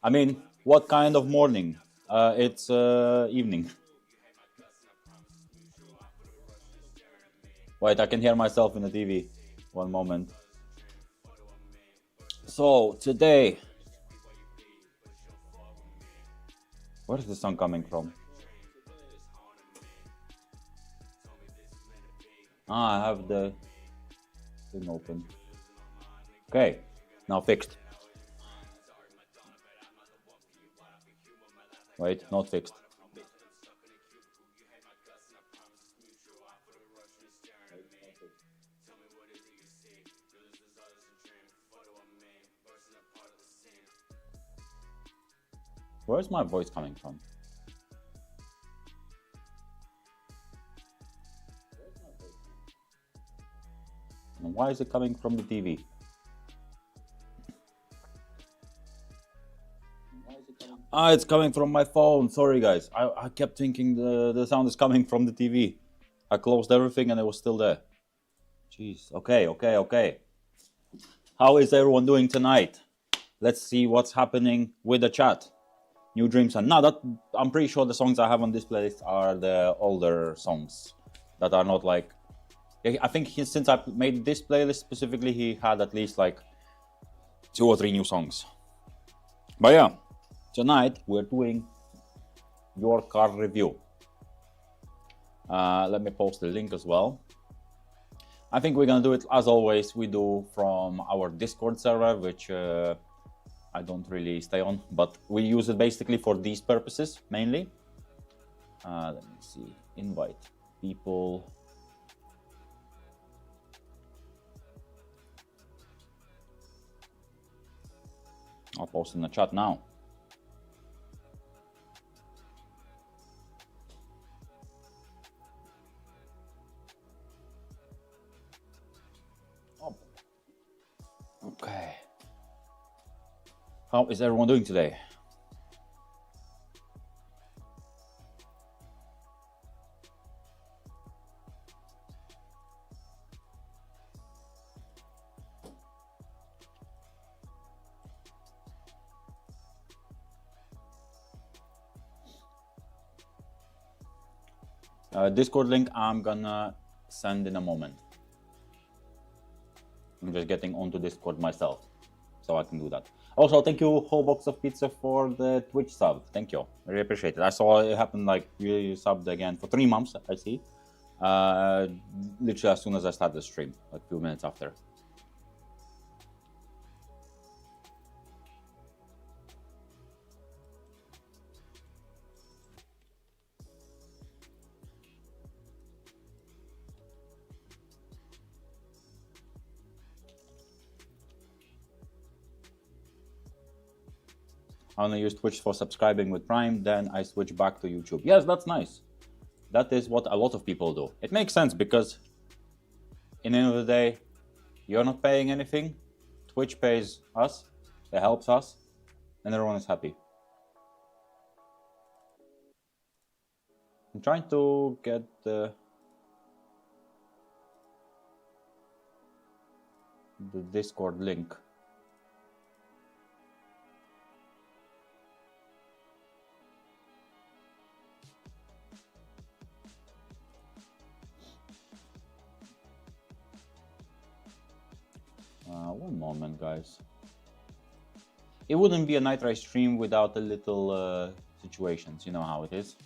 I mean, what kind of morning? It's evening. Wait, I can hear myself in the TV. One moment. So, today... Where is the song coming from? Ah, I have the thing open. Okay, now fixed. Wait, not fixed. Where's my voice coming from? And why is it coming from the TV? Ah, it's coming from my phone. Sorry, guys. I kept thinking the sound is coming from the TV. I closed everything and it was still there. Jeez. Okay. How is everyone doing tonight? Let's see what's happening with the chat. New Dreams and now that I'm pretty sure the songs I have on this playlist are the older songs that are not like. I think since I made this playlist specifically, he had at least like 2 or 3 new songs. But yeah, tonight we're doing your car review. Let me post the link as well. I think we're gonna do it as always. We do from our Discord server, which I don't really stay on, but we use it basically for these purposes mainly. Let me see. Invite people. I'll post in the chat now. Oh. Okay. How is everyone doing today? Discord link I'm gonna send in a moment. I'm just getting onto Discord myself, so I can do that. Also, thank you, Whole Box of Pizza, for the Twitch sub. Thank you. I really appreciate it. I saw it happen, like, you subbed again for 3 months, I see. Literally as soon as I started the stream, like a few minutes after. I only use Twitch for subscribing with Prime, then I switch back to YouTube. Yes, that's nice. That is what a lot of people do. It makes sense because in the end of the day, you're not paying anything. Twitch pays us, it helps us, and everyone is happy. I'm trying to get the Discord link. One moment, guys. It wouldn't be a NIGHTRIDE stream without the little situations. You know how it is.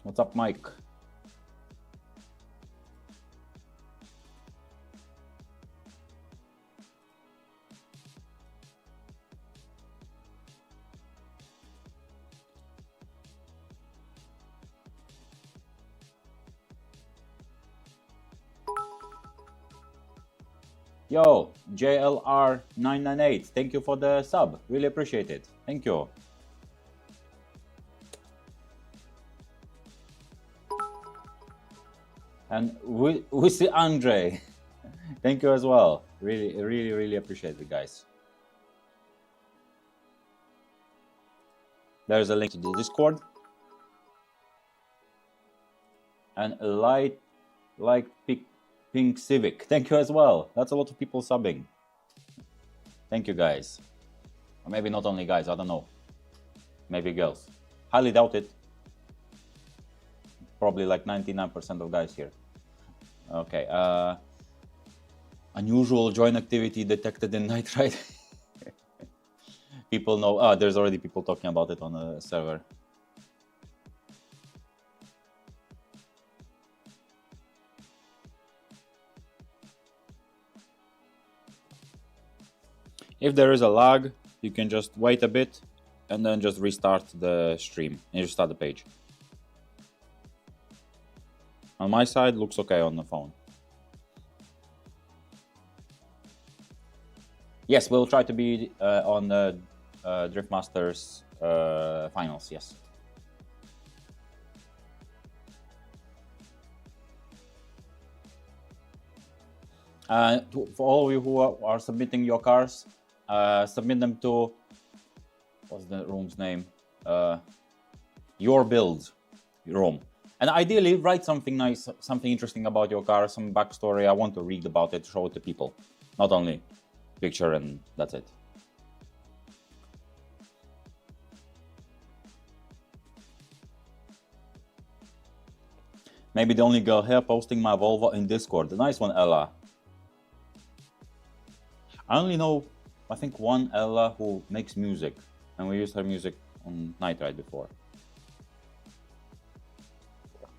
What's up, Mike? Yo, JLR998, thank you for the sub. Really appreciate it. Thank you. And we see Andre. Thank you as well. Really appreciate it, guys. There's a link to the Discord. And like pick Pink Civic, thank you as well. That's a lot of people subbing. Thank you, guys. Or maybe not only guys, I don't know. Maybe girls. Highly doubt it. Probably like 99% of guys here. Okay. Unusual join activity detected in NIGHTRIDE. People know. Ah, there's already people talking about it on the server. If there is a lag, you can just wait a bit and then just restart the stream and restart the page. On my side, looks okay on the phone. Yes, we'll try to be on the Drift Masters finals, yes. For all of you who are submitting your cars, submit them to, what's the room's name? Your Build room. And ideally, write something nice, something interesting about your car, some backstory. I want to read about it, show it to people. Not only picture and that's it. Maybe the only girl here posting my Volvo in Discord. Nice one, Ella. I only know, I think, one Ella who makes music, and we used her music on NIGHTRIDE before.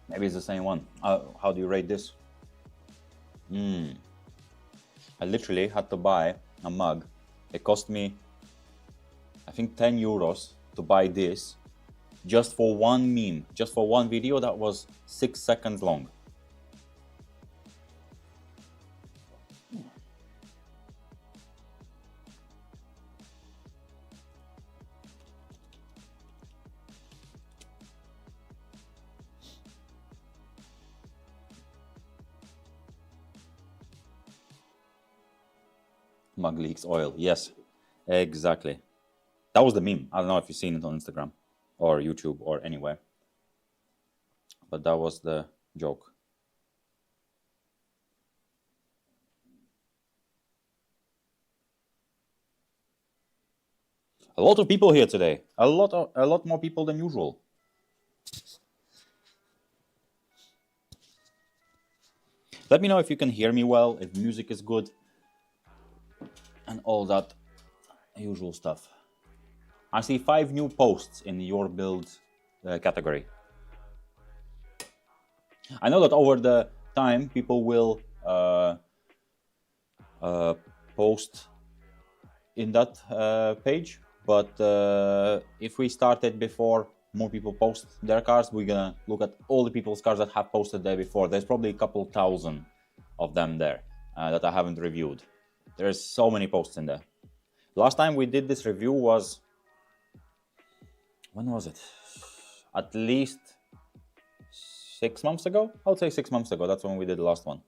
Maybe it's the same one. How do you rate this? I literally had to buy a mug. It cost me, I think, 10 euros to buy this just for one meme, just for one video that was 6 seconds long. Mug leaks oil. Yes, exactly. That was the meme. I don't know if you've seen it on Instagram or YouTube or anywhere, but that was the joke. A lot of people here today. A lot more people than usual. Let me know if you can hear me well, if music is good, and all that usual stuff. I see 5 new posts in your build category. I know that over the time people will post in that page, but if we started before more people post their cars, we're gonna look at all the people's cars that have posted there before. There's probably a couple thousand of them there that I haven't reviewed. There's so many posts in there. Last time we did this review was, when was it? At least 6 months ago? I would say 6 months ago. That's when we did the last one.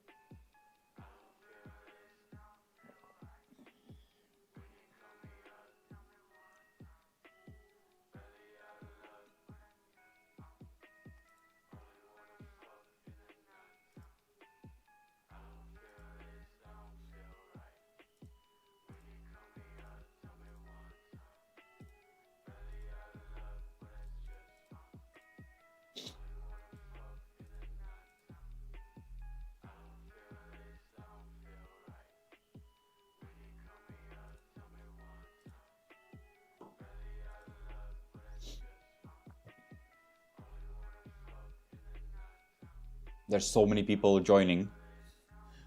There's so many people joining.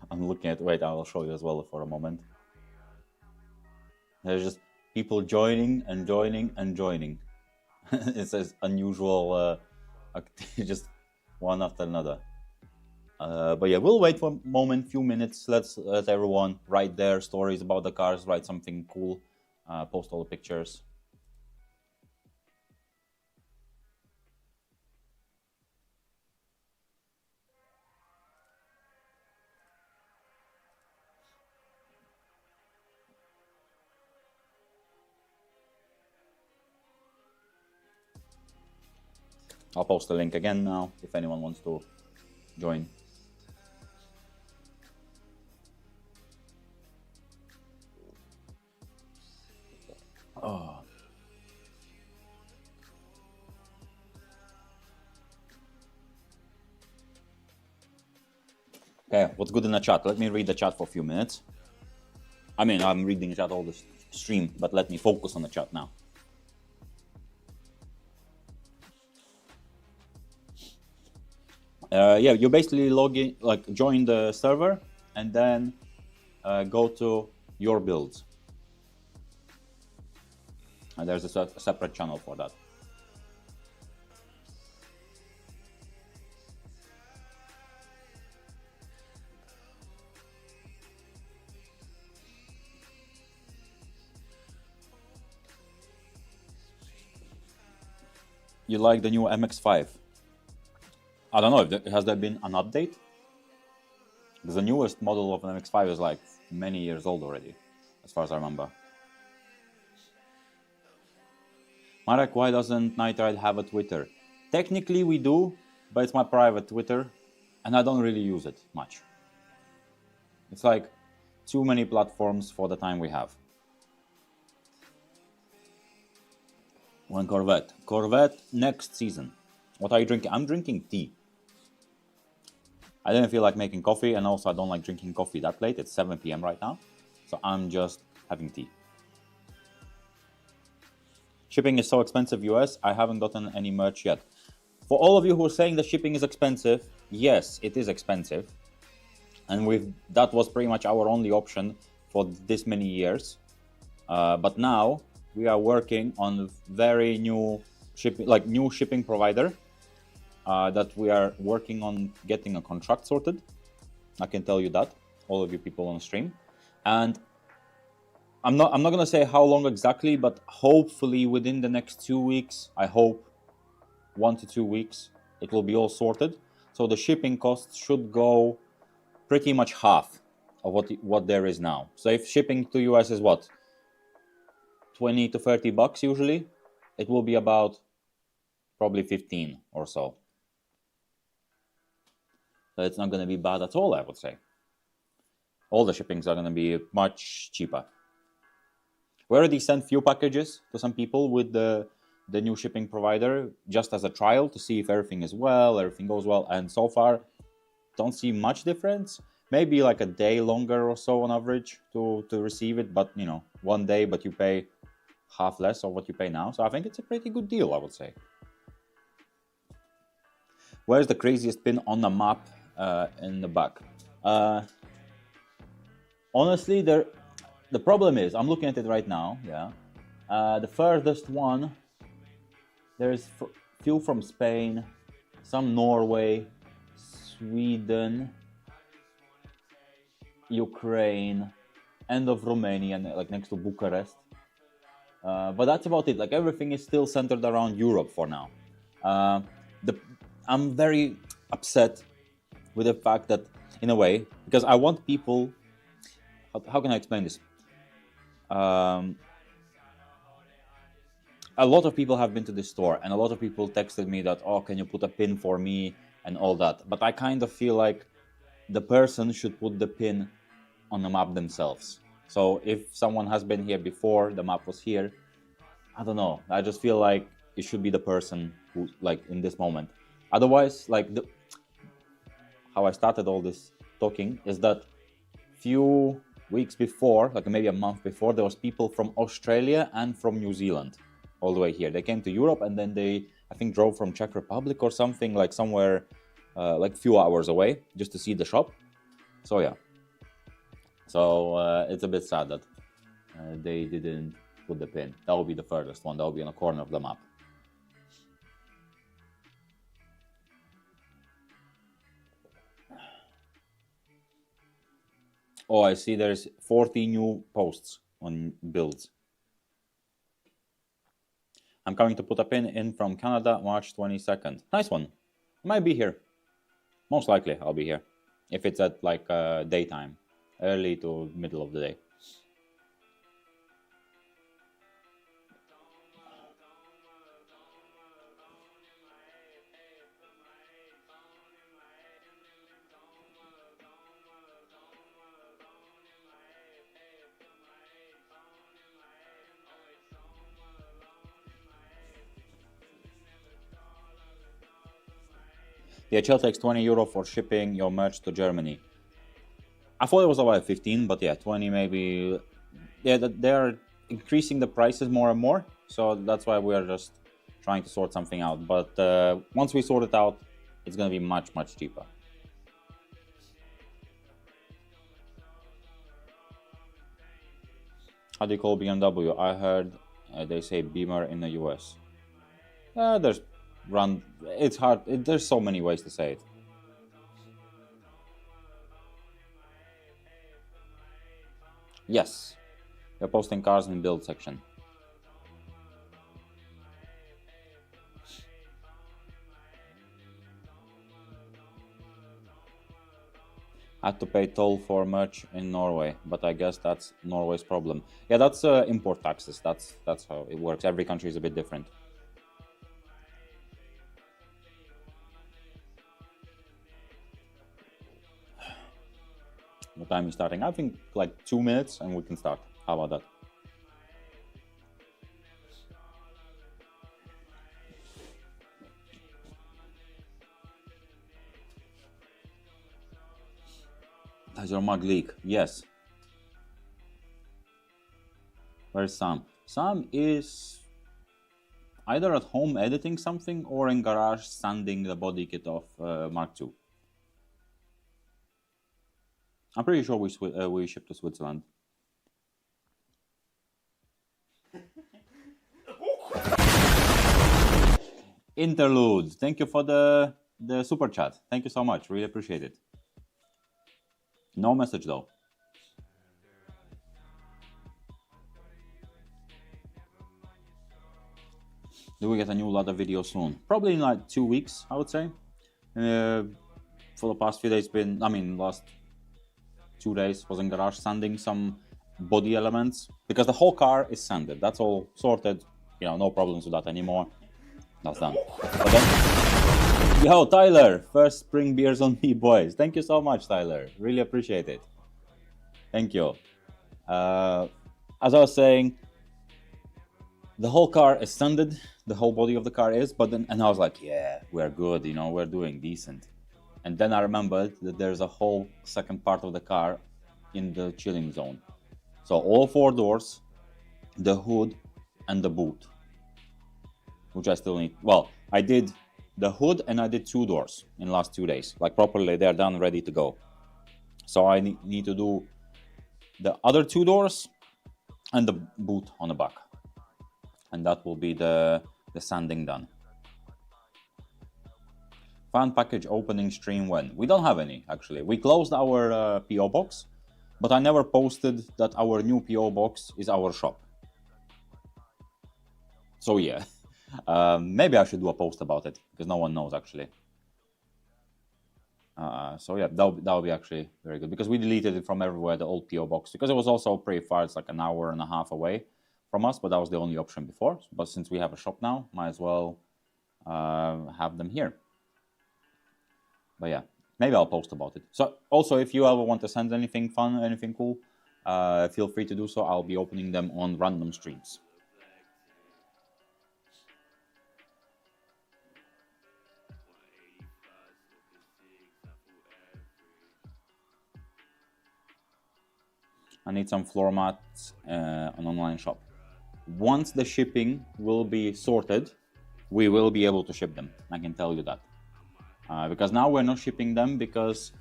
I'm looking at, wait, I'll show you as well for a moment. There's just people joining and joining and joining. It's as unusual, just one after another. But yeah, we'll wait for a moment, few minutes. Let's let everyone write their stories about the cars, write something cool, post all the pictures. I'll post the link again now if anyone wants to join. Okay, what's good in the chat? Let me read the chat for a few minutes. I mean, I'm reading the chat all this stream, but let me focus on the chat now. Yeah, you basically log in, like join the server, and then go to your builds. And there's a separate channel for that. You like the new MX-5? I don't know, has there been an update? Because the newest model of an MX-5 is like many years old already, as far as I remember. Marek, why doesn't NIGHTRIDE have a Twitter? Technically we do, but it's my private Twitter, and I don't really use it much. It's like too many platforms for the time we have. One Corvette. Corvette next season. What are you drinking? I'm drinking tea. I didn't feel like making coffee, and also I don't like drinking coffee that late. It's 7 p.m. right now, so I'm just having tea. Shipping is so expensive, US. I haven't gotten any merch yet. For all of you who are saying that shipping is expensive, yes, it is expensive. And that was pretty much our only option for this many years. But now we are working on very new shipping provider that we are working on getting a contract sorted. I can tell you that, all of you people on stream. And I'm not gonna say how long exactly, but hopefully within the next 2 weeks, I hope 1 to 2 weeks, it will be all sorted. So the shipping costs should go pretty much half of what there is now. So if shipping to US is what, 20 to 30 bucks usually, it will be about probably 15 or so. So it's not gonna be bad at all, I would say. All the shippings are gonna be much cheaper. We already sent few packages to some people with the new shipping provider just as a trial to see if everything is well, everything goes well, and so far don't see much difference. Maybe like a day longer or so on average to receive it, but you know, 1 day, but you pay half less of what you pay now. So I think it's a pretty good deal, I would say. Where's the craziest pin on the map in the back? Honestly, the problem is, I'm looking at it right now, yeah. The furthest one, there's few from Spain, some Norway, Sweden, Ukraine, end of Romania, like next to Bucharest. But that's about it. Like everything is still centered around Europe for now. I'm very upset with the fact that, in a way, because I want people. How can I explain this? A lot of people have been to this store, and a lot of people texted me that, oh, can you put a pin for me and all that. But I kind of feel like the person should put the pin on the map themselves. So if someone has been here before, the map was here, I don't know. I just feel like it should be the person who, like, in this moment. Otherwise, like, how I started all this talking is that few weeks before, like maybe a month before, there was people from Australia and from New Zealand all the way here. They came to Europe, and then they, I think, drove from Czech Republic or something, like somewhere like few hours away just to see the shop. So yeah. So it's a bit sad that they didn't put the pin. That will be the furthest one. That will be in a corner of the map. Oh, I see there's 40 new posts on builds. I'm coming to put a pin in from Canada, March 22nd. Nice one. I might be here. Most likely I'll be here. If it's at like daytime, early to middle of the day. DHL takes €20 for shipping your merch to Germany. I thought it was about 15, but yeah, 20 maybe. Yeah, they're increasing the prices more and more, so that's why we're just trying to sort something out. But once we sort it out, it's gonna be much cheaper. How do you call BMW? I heard they say Beamer in the US. It's hard. There's so many ways to say it. Yes, they're posting cars in build section. Had to pay toll for merch in Norway, but I guess that's Norway's problem. Yeah, that's import taxes. That's how it works. Every country is a bit different. What time is starting? I think like 2 minutes and we can start. How about that? Does your mug leak? Yes. Where's Sam? Sam is either at home editing something or in garage sanding the body kit of Mark II. I'm pretty sure we shipped to Switzerland. Interlude. Thank you for the super chat. Thank you so much. Really appreciate it. No message though. Do we get a new Lada video soon? Probably in like 2 weeks, I would say. For the past few days, last 2 days was in garage sanding some body elements because the whole car is sanded. That's all sorted. No problems with that anymore. That's done. But then, yo, Tyler, first spring beers on me, boys. Thank you so much, Tyler. Really appreciate it. Thank you. As I was saying, the whole car is sanded. The whole body of the car is, and I was like, yeah, we're good. We're doing decent. And then I remembered that there's a whole second part of the car in the chilling zone. So all 4 doors, the hood, and the boot, which I still need. Well, I did the hood and I did 2 doors in the last 2 days. Like properly, they're done, ready to go. So I need to do the other 2 doors and the boot on the back. And that will be the sanding done. Fan package opening stream when? We don't have any, actually. We closed our PO box, but I never posted that our new PO box is our shop. So yeah, maybe I should do a post about it because no one knows actually. So yeah, that'll be actually very good because we deleted it from everywhere, the old PO box, because it was also pretty far. It's like an hour and a half away from us, but that was the only option before. But since we have a shop now, might as well have them here. But yeah, maybe I'll post about it. So also, if you ever want to send anything fun, anything cool, feel free to do so. I'll be opening them on random streams. I need some floor mats on online shop. Once the shipping will be sorted, we will be able to ship them. I can tell you that. Because now we're not shipping them because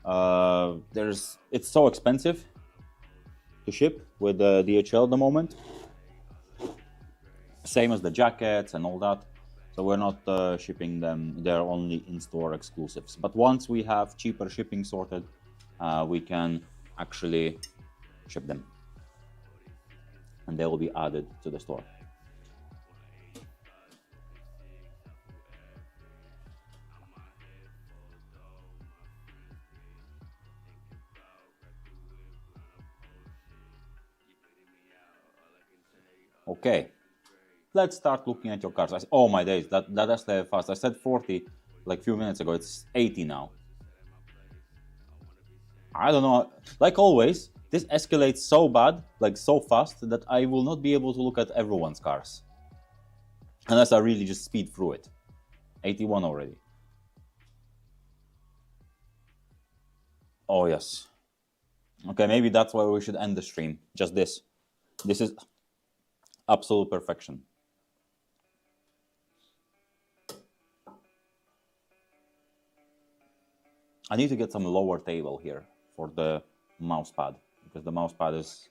it's so expensive to ship with the DHL at the moment. Same as the jackets and all that. So we're not shipping them. They're only in-store exclusives. But once we have cheaper shipping sorted, we can actually ship them. And they will be added to the store. Okay, let's start looking at your cars. Oh my days, that escalated fast. I said 40 like a few minutes ago. It's 80 now. I don't know. Like always, this escalates so bad, like so fast, that I will not be able to look at everyone's cars. Unless I really just speed through it. 81 already. Oh yes. Okay, maybe that's why we should end the stream. Just this. This is absolute perfection. I need to get some lower table here for the mouse pad, because the mouse pad is,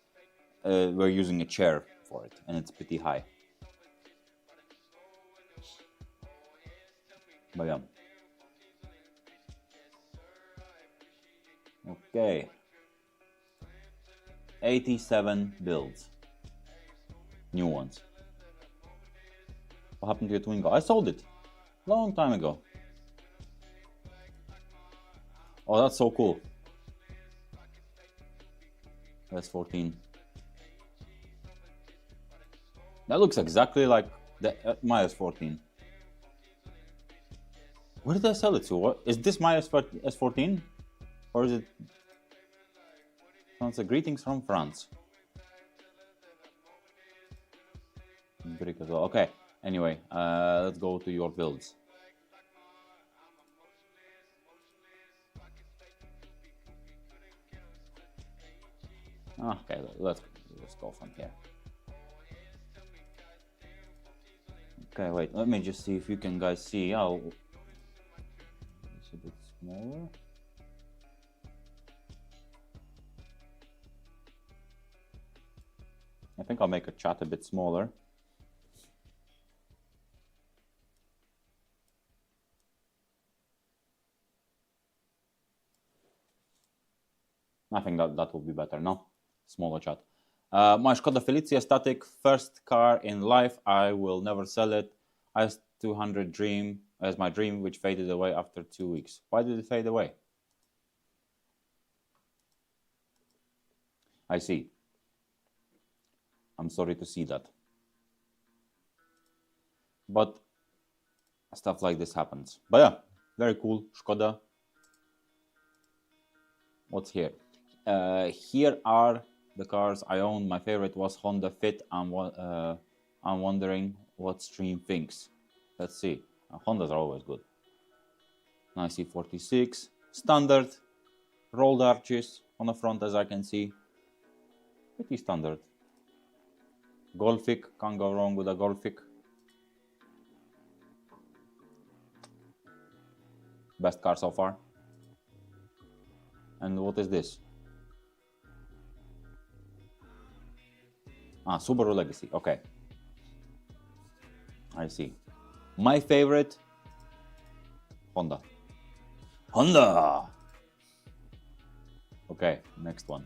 we're using a chair for it, and it's pretty high. But yeah. Okay. 87 builds. New ones. What happened to your Twingo? I sold it. Long time ago. Oh, that's so cool. That's 14. That looks exactly like the my S14. Where did I sell it to? What is this, my S14? Or is it? Sounds like greetings from France. Okay, anyway, let's go to your builds. Okay, let's go from here. Okay, wait, let me just see if you can guys see. Oh, it's a bit smaller. I think I'll make a chat a bit smaller. I think that will be better, no? Smaller chat. My Skoda Felicia static, first car in life. I will never sell it. IS200 dream as my dream, which faded away after 2 weeks. Why did it fade away? I see. I'm sorry to see that. But stuff like this happens. But yeah, very cool. Skoda. What's here? Here are the cars I own. My favorite was Honda Fit. I'm wondering what stream thinks. Let's see. Hondas are always good. Nice E46. Standard. Rolled arches on the front, as I can see. Pretty standard. Golfic. Can't go wrong with a Golfic. Best car so far. And what is this? Subaru Legacy. Okay. I see. My favorite, Honda. Honda! Okay, next one.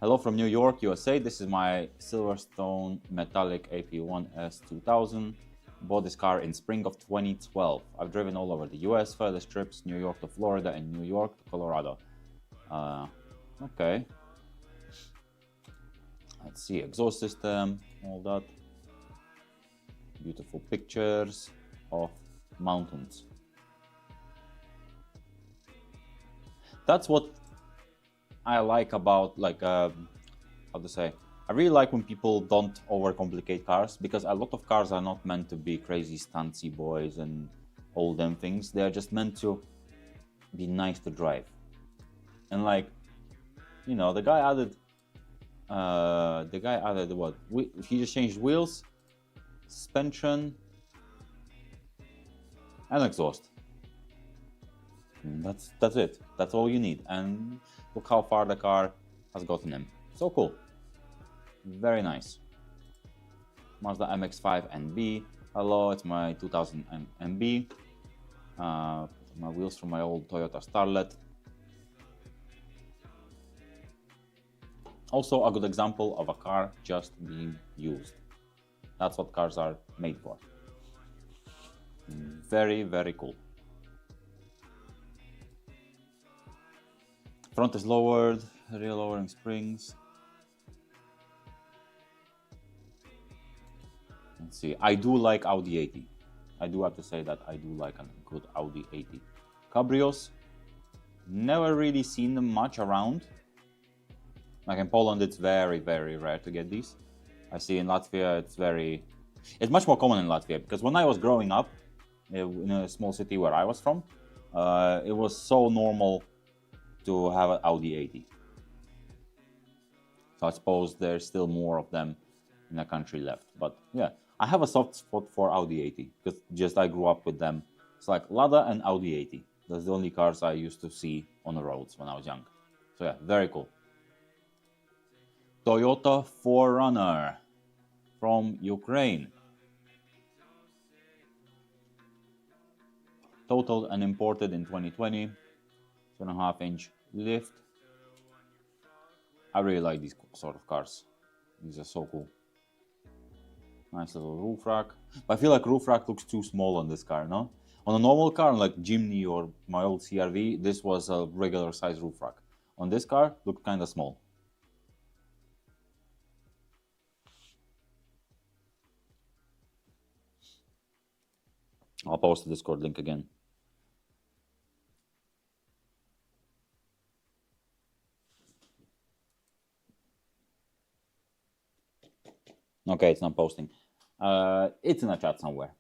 Hello from New York, USA. This is my Silverstone Metallic AP1 S2000. Bought this car in spring of 2012. I've driven all over the US, furthest trips, New York to Florida and New York to Colorado. Okay. Let's see, exhaust system, all that. Beautiful pictures of mountains. That's what I like about, like, how to say, I really like when people don't overcomplicate cars, because a lot of cars are not meant to be crazy stancy boys and all them things. They are just meant to be nice to drive. And like, you know, the guy added what? He just changed wheels, suspension, and exhaust. And that's it. That's all you need. And look how far the car has gotten him. So cool. Very nice. Mazda MX-5 NB. Hello, it's my 2000 MB. My wheels from my old Toyota Starlet. Also a good example of a car just being used. That's what cars are made for. Very, very cool. Front is lowered, rear lowering springs. Let's see, I do like Audi 80. I do have to say that I do like a good Audi 80. Cabrios, never really seen them much around. Like in Poland, it's very, very rare to get these. I see in Latvia, it's much more common in Latvia, because when I was growing up in a small city where I was from, it was so normal to have an Audi 80. So I suppose there's still more of them in the country left. But yeah, I have a soft spot for Audi 80 because just I grew up with them. It's like Lada and Audi 80. That's the only cars I used to see on the roads when I was young. So yeah, very cool. Toyota 4Runner from Ukraine. Totaled and imported in 2020. 2.5-inch lift. I really like these sort of cars. These are so cool. Nice little roof rack. But I feel like roof rack looks too small on this car, no? On a normal car, like Jimny or my old CRV, this was a regular size roof rack. On this car, looked kind of small. I'll post the Discord link again. Okay, it's not posting. It's in a chat somewhere.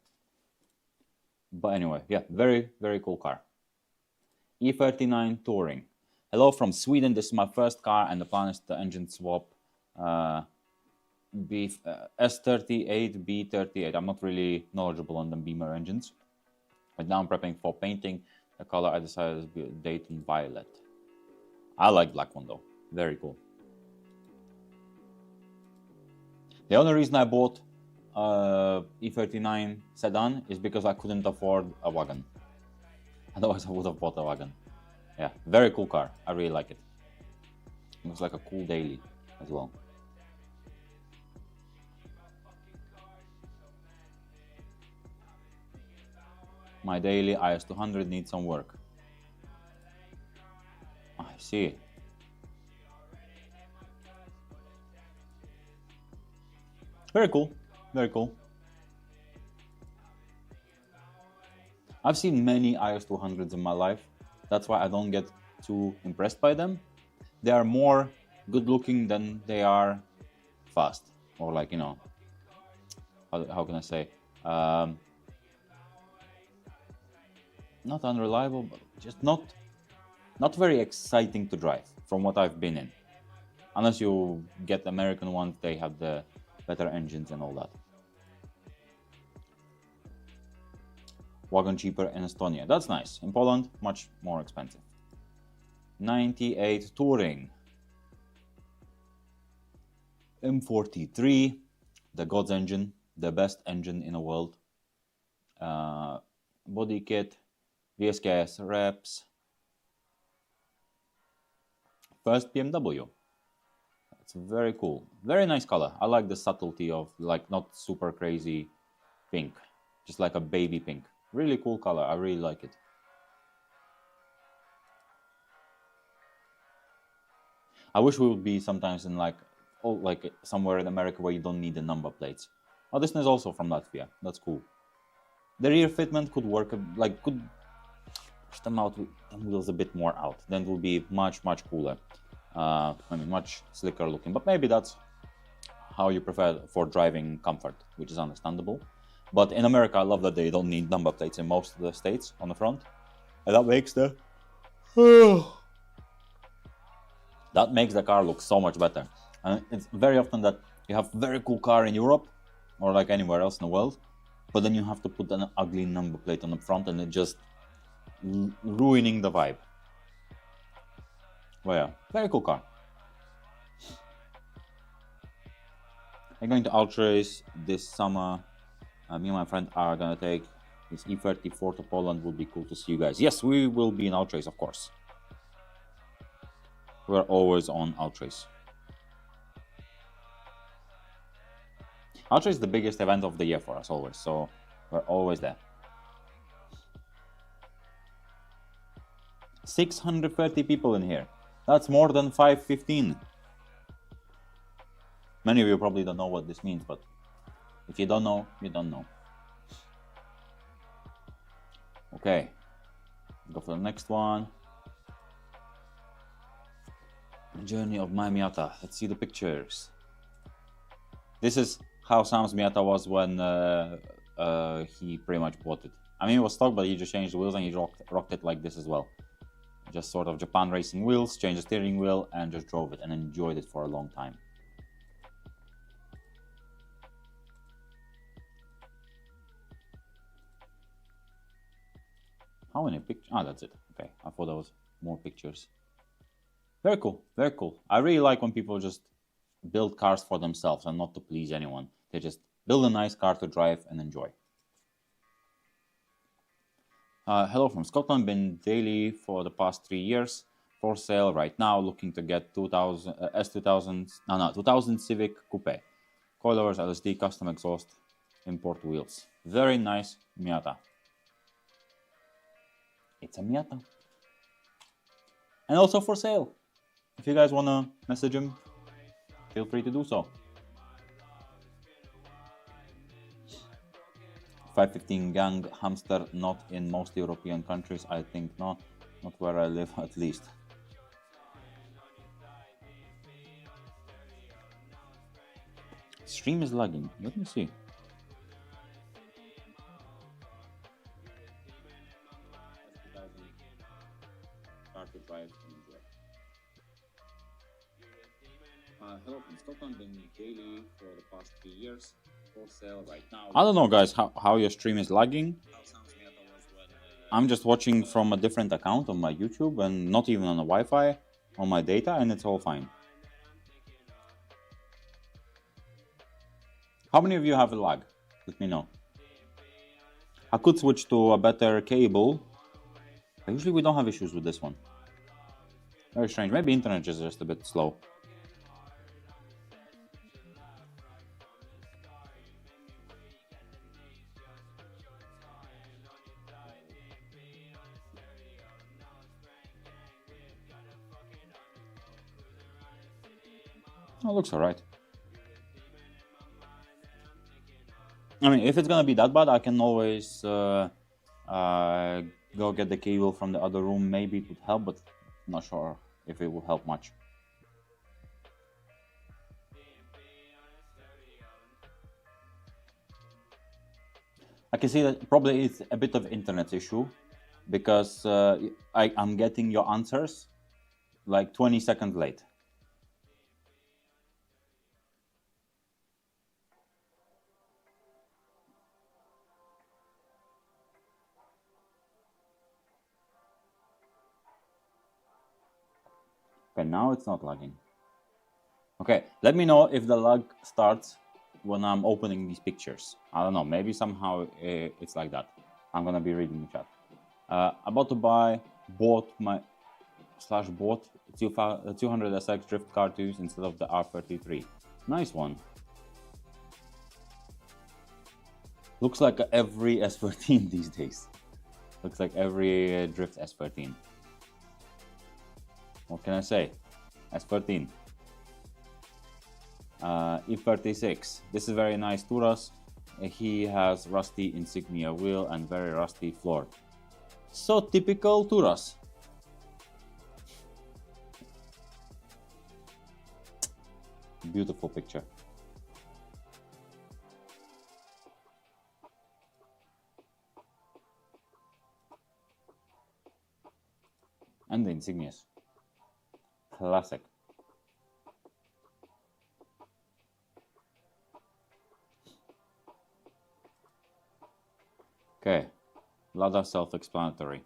But anyway, yeah, very, very cool car. E39 Touring. Hello from Sweden. This is my first car, and the plan is the engine swap S38, B38. I'm not really knowledgeable on the Beamer engines. But now I'm prepping for painting. The color I decided is Dayton Violet. I like black one though. Very cool. The only reason I bought E39 sedan is because I couldn't afford a wagon. Otherwise I would have bought a wagon. Yeah, very cool car. I really like it. Looks like a cool daily as well. My daily IS200 needs some work. I see. Very cool, very cool. I've seen many IS200s in my life. That's why I don't get too impressed by them. They are more good looking than they are fast. Or like, you know, how can I say? Not unreliable, but just not very exciting to drive from what I've been in. Unless you get American ones, they have the better engines and all that. Wagon cheaper in Estonia. That's nice. In Poland, much more expensive. 98 Touring. M43, the God's engine, the best engine in the world. Body kit, VSKS reps. First BMW. It's very cool. Very nice color. I like the subtlety of like not super crazy pink. Just like a baby pink. Really cool color. I really like it. I wish we would be sometimes in like somewhere in America where you don't need the number plates. Oh, this is also from Latvia. That's cool. The rear fitment could work, like could push them out with the wheels a bit more out. Then it will be much cooler. I mean, much slicker looking. But maybe that's how you prefer for driving comfort, which is understandable. But in America, I love that they don't need number plates in most of the states on the front. And that makes the that makes the car look so much better. And it's very often that you have very cool car in Europe or like anywhere else in the world, but then you have to put an ugly number plate on the front and it just ruining the vibe. Well, yeah, very cool car. I'm going to ultra race this summer. Me and my friend are gonna take this E34 to Poland. Would be cool to see you guys. Yes, we will be in ultra race, of course. We're always on ultra race. Ultra race is the biggest event of the year for us always, so we're always there. 630 people in here. That's more than 515. Many of you probably don't know what this means, but if you don't know, you don't know. Okay, go for the next one. Journey of my Miata. Let's see the pictures. This is how Sam's Miata was when he pretty much bought it. I mean, it was stock, but he just changed the wheels and he rocked it like this as well. Just sort of Japan racing wheels, changed the steering wheel, and just drove it and enjoyed it for a long time. How many pictures? Ah, that's it. Okay, I thought there was more pictures. Very cool, very cool. I really like when people just build cars for themselves and not to please anyone. They just build a nice car to drive and enjoy. Hello from Scotland, been daily for the past 3 years. For sale right now, looking to get 2000 2000 Civic Coupe. Coilovers, LSD, custom exhaust, import wheels. Very nice Miata. It's a Miata. And also for sale. If you guys want to message him, feel free to do so. 515 gang hamster, not in most European countries, I think not where I live at least. Stream is lagging, let me see. Start to drive and enjoy. Hello from Scotland, been daily for the past 3 years. For sale right now. I don't know, guys, how your stream is lagging. I'm just watching from a different account on my YouTube and not even on the Wi-Fi, on my data, and it's all fine. How many of you have a lag? Let me know. I could switch to a better cable. But usually we don't have issues with this one. Very strange. Maybe internet is just a bit slow. Oh, looks alright. I mean, if it's gonna be that bad, I can always go get the cable from the other room. Maybe it would help, but I'm not sure if it will help much. I can see that probably it's a bit of internet issue because I'm getting your answers like 20 seconds late. Okay, now it's not lagging. Okay, let me know if the lag starts when I'm opening these pictures. I don't know, maybe somehow it's like that. I'm gonna be reading the chat. About to buy, bought 200SX drift car to use instead of the R33. Nice one. Looks like every S13 these days. Looks like every drift S13. What can I say? S13. E36. This is very nice Touras. He has rusty insignia wheel and very rusty floor. So typical Touras. Beautiful picture. And the insignias. Classic. Okay, Lada self-explanatory.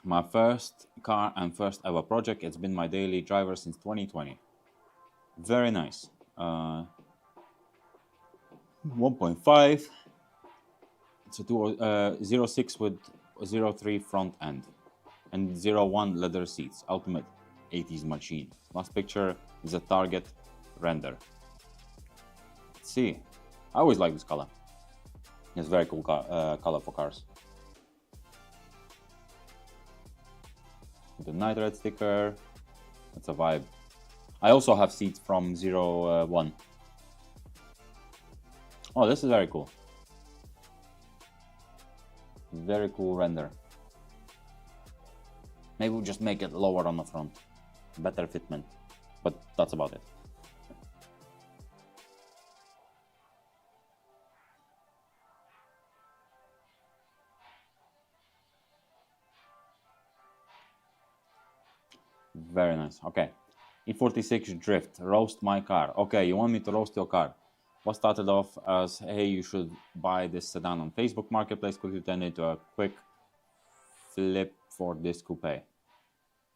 My first car and first ever project. It's been my daily driver since 2020. Very nice. 1.5. It's a 06 with 03 front end and 01 leather seats. Ultimate 80s machine. Last picture is a Target render. Let's see. I always like this color. It's very cool color for cars. The NIGHTRIDE sticker. It's a vibe. I also have seats from 01. Oh, this is very cool. Very cool render. Maybe we'll just make it lower on the front. Better fitment. But that's about it. Very nice. Okay. E46 Drift. Roast my car. Okay, you want me to roast your car. What started off as, hey, you should buy this sedan on Facebook Marketplace, quickly turned into a quick flip for this coupe.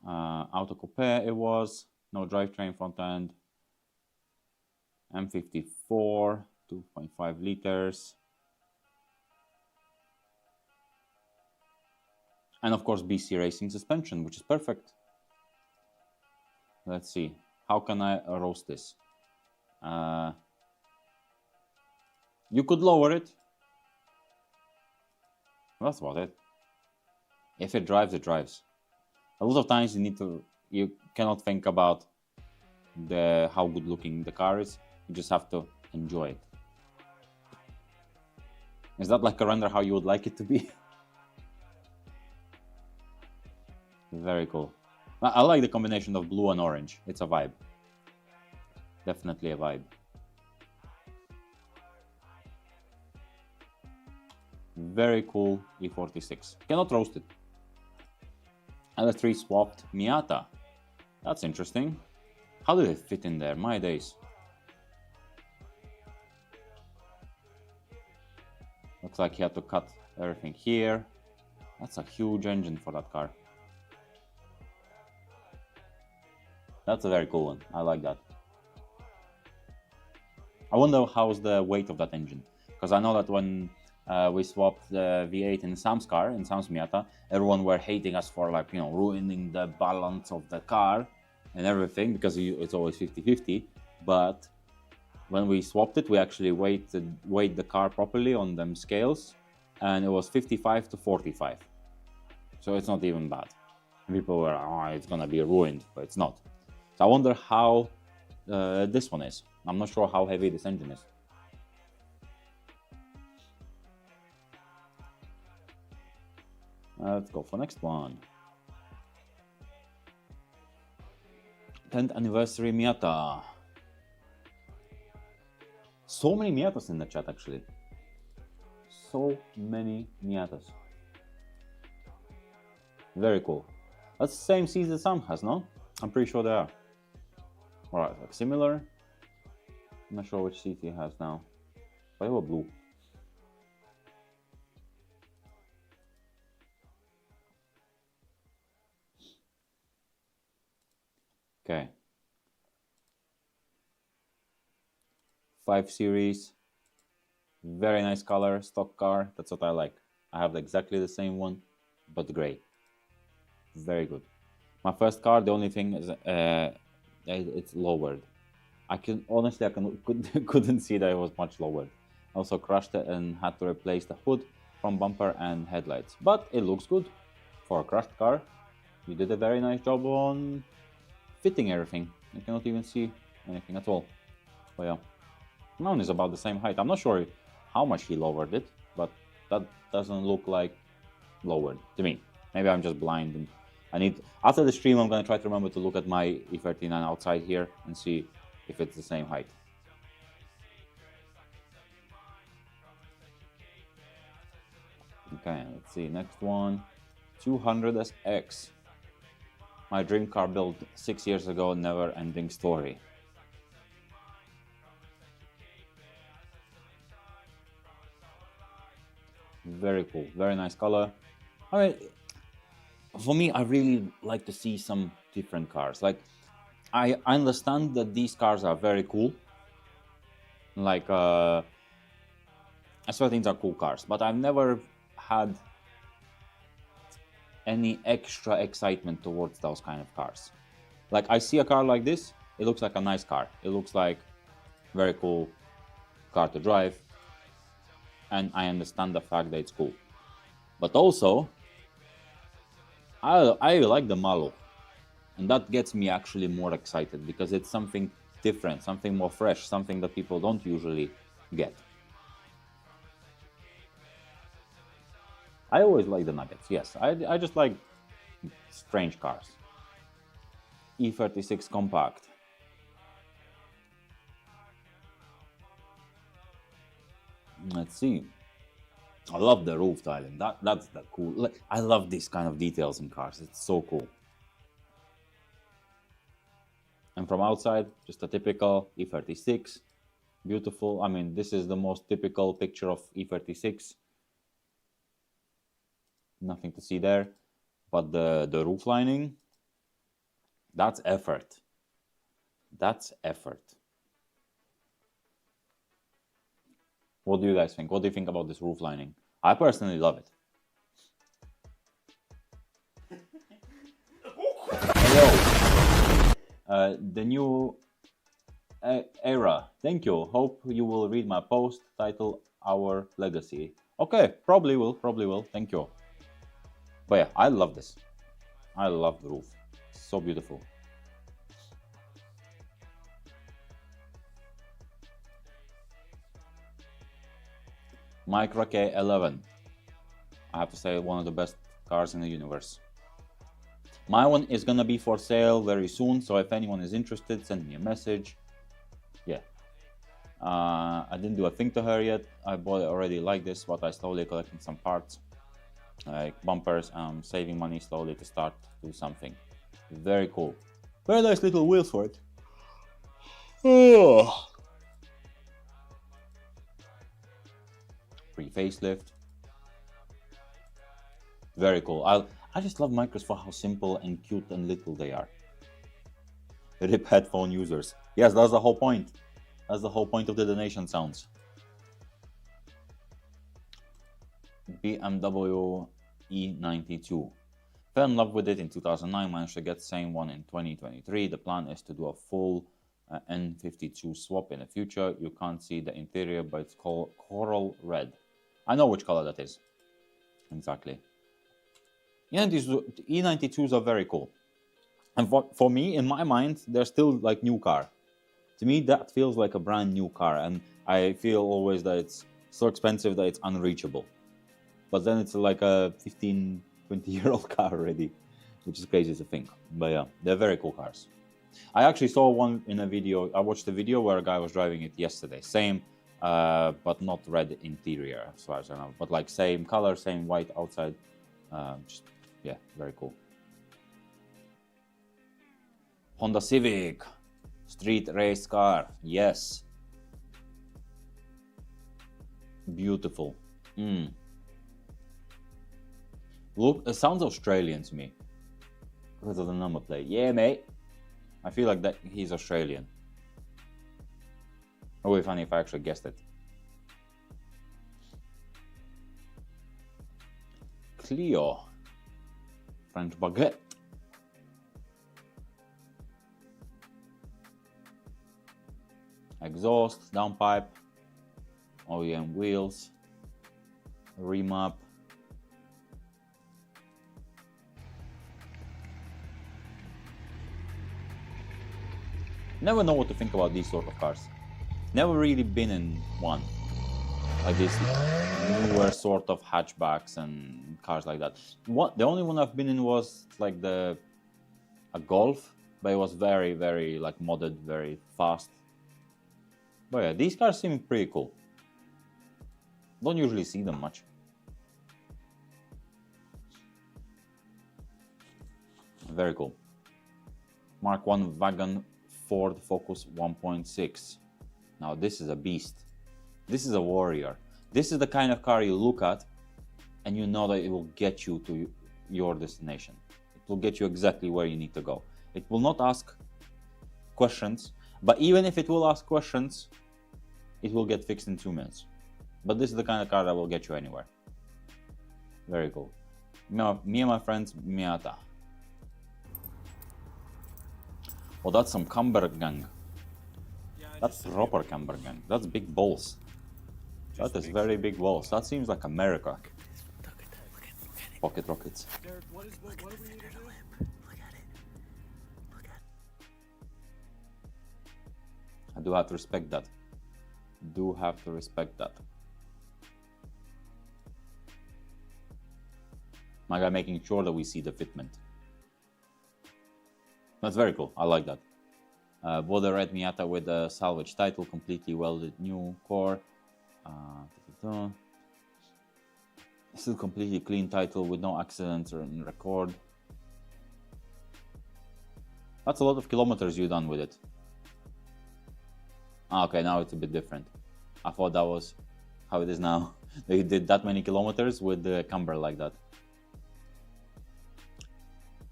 Auto coupe it was. No drivetrain front end. M54, 2.5 liters. And of course BC Racing suspension, which is perfect. Let's see. How can I roast this? You could lower it. That's about it. If it drives, it drives. A lot of times you cannot think about how good looking the car is. You just have to enjoy it. Is that like a render how you would like it to be? Very cool. I like the combination of blue and orange. It's a vibe. Definitely a vibe. Very cool E46. Cannot roast it. L3 swapped Miata. That's interesting. How did it fit in there? My days. Looks like he had to cut everything here. That's a huge engine for that car. That's a very cool one. I like that. I wonder how's the weight of that engine. Because I know that when we swapped the V8 in Sam's car, in Sam's Miata, everyone were hating us for, like, you know, ruining the balance of the car and everything, because it's always 50-50. But when we swapped it, we actually weighed the car properly on them scales, and it was 55-45. So it's not even bad. People were, oh, it's gonna be ruined, but it's not. So I wonder how this one is. I'm not sure how heavy this engine is. Let's go for next one. 10th anniversary Miata. So many Miatas in the chat, actually. So many Miatas. Very cool. That's the same seats that Sam has, no? I'm pretty sure they are. Alright, like similar. I'm not sure which seat he has now. But they were blue. Okay. 5 Series. Very nice color, stock car. That's what I like. I have exactly the same one, but gray. Very good. My first car, the only thing is it's lowered. I couldn't see that it was much lowered. I also crashed it and had to replace the hood, front bumper and headlights. But it looks good for a crashed car. You did a very nice job on fitting everything. You cannot even see anything at all. But yeah, mine is about the same height. I'm not sure how much he lowered it, but that doesn't look like lowered to me. Maybe I'm just blind. And after the stream, I'm gonna try to remember to look at my E39 outside here and see if it's the same height. Okay, let's see, next one, 200SX. My dream car built 6 years ago, never ending story. Very cool, very nice color. I mean, for me, I really like to see some different cars. Like, I understand that these cars are very cool. Like, certain things are cool cars, but I've never had any extra excitement towards those kind of cars. Like, I see a car like this, it looks like a nice car. It looks like very cool car to drive, and I understand the fact that it's cool. But also, I like the model, and that gets me actually more excited because it's something different, something more fresh, something that people don't usually get. I always like the Nuggets, yes. I just like strange cars. E36 Compact. Let's see. I love the roof tiling. That's the cool. I love these kind of details in cars. It's so cool. And from outside, just a typical E36. Beautiful. I mean, this is the most typical picture of E36. Nothing to see there. But the roof lining, that's effort. That's effort. What do you guys think? What do you think about this roof lining? I personally love it. Hello. The new era. Thank you. Hope you will read my post titled Our Legacy. Okay, probably will. Thank you. But yeah, I love this. I love the roof. It's so beautiful. Micra K11. I have to say, one of the best cars in the universe. My one is gonna be for sale very soon, so if anyone is interested, send me a message. Yeah. I didn't do a thing to her yet. I bought it already like this, but I slowly collecting some parts, like bumpers. Saving money slowly to start do something. Very cool. Very nice little wheels for it. Oh. Pre-facelift. Very cool. I just love micros for how simple and cute and little they are. RIP headphone users. Yes, that's the whole point. That's the whole point of the donation sounds. BMW E92. Fell in love with it in 2009, managed to get the same one in 2023. The plan is to do a full N52 swap in the future. You can't see the interior, but it's called coral red. I know which color that is. Exactly. E92s are very cool. And for me, in my mind, they're still like new car. To me, that feels like a brand new car. And I feel always that it's so expensive that it's unreachable. But then it's like a 15, 20-year-old car already, which is crazy to think. But yeah, they're very cool cars. I actually saw one in a video. I watched a video where a guy was driving it yesterday. Same, but not red interior, as far as I know. But like same color, same white outside. Just, yeah, very cool. Honda Civic. Street race car. Yes. Beautiful. Look, it sounds Australian to me because of the number plate. Yeah, mate. I feel like that he's Australian. It would be funny if I actually guessed it. Clio. French baguette. Exhaust, downpipe, OEM wheels, remap. Never know what to think about these sort of cars. Never really been in one. Like these newer sort of hatchbacks and cars like that. The only one I've been in was like a Golf, but it was very, very like modded, very fast. But yeah, these cars seem pretty cool. Don't usually see them much. Very cool. Mark 1 wagon Ford Focus 1.6. Now this is a beast. This is a warrior. This is the kind of car you look at and you know that it will get you to your destination. It will get you exactly where you need to go. It will not ask questions, but even if it will ask questions, it will get fixed in 2 minutes. But this is the kind of car that will get you anywhere. Very cool. Me and my friends, Miata. Oh, that's some Cambergang. That's proper Cambergang. That's big balls. That is very big balls. That seems like America. Pocket rockets. What are we going to do? I do have to respect that. Do have to respect that. My guy making sure that we see the fitment. That's very cool. I like that. Border Red Miata with a salvage title, completely welded new core. Still completely clean title with no accidents or in record. That's a lot of kilometers you've done with it. Ah, okay, now it's a bit different. I thought that was how it is now. They did that many kilometers with the camber like that.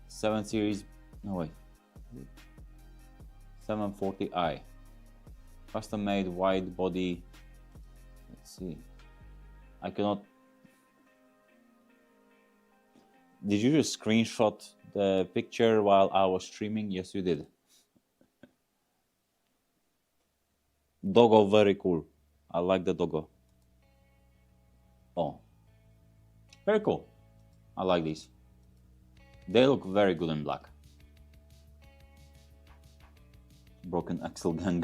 7 Series, no wait, 740i. Custom made wide body. Let's see. I cannot. Did you just screenshot the picture while I was streaming? Yes, you did. Doggo, very cool. I like the doggo. Oh, very cool. I like these. They look very good in black. Broken Axle Gang.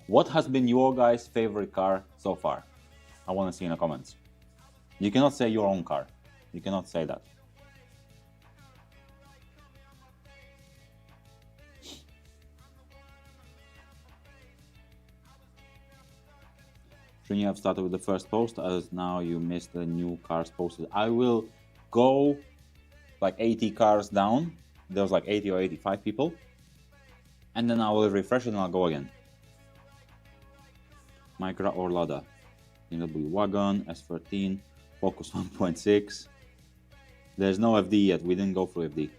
What has been your guys' favorite car so far? I want to see in the comments. You cannot say your own car. You cannot say that. Shouldn't you have started with the first post, as now you missed the new cars posted? I will go like 80 cars down. There was like 80 or 85 people. And then I will refresh it and I'll go again. Micra or Lada. BMW Wagon, S13, Focus 1.6. There's no FD yet. We didn't go through FD.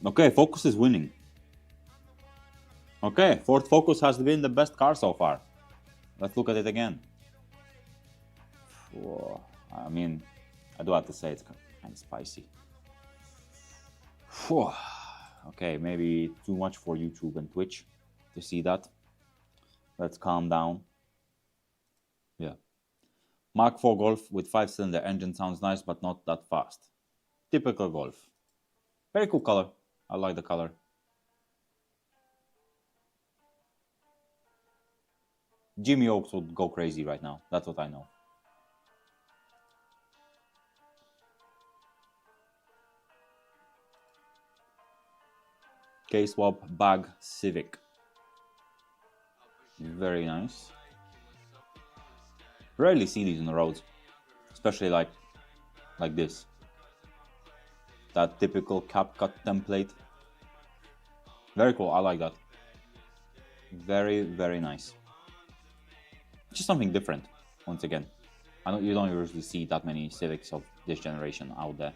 Okay, Focus is winning. Okay, Ford Focus has been the best car so far. Let's look at it again. Whoa. I mean, I do have to say it's kind of spicy. Whew. Okay, maybe too much for YouTube and Twitch to see that. Let's calm down. Yeah. Mark IV Golf with 5-cylinder engine sounds nice, but not that fast. Typical Golf. Very cool color. I like the color. Jimmy Oaks would go crazy right now. That's what I know. K-Swap Bag Civic. Very nice. Rarely see these on the roads, especially like this. That typical cap cut template. Very cool. I like that. Very, very nice. Just something different. Once again, I know you don't usually see that many Civics of this generation out there.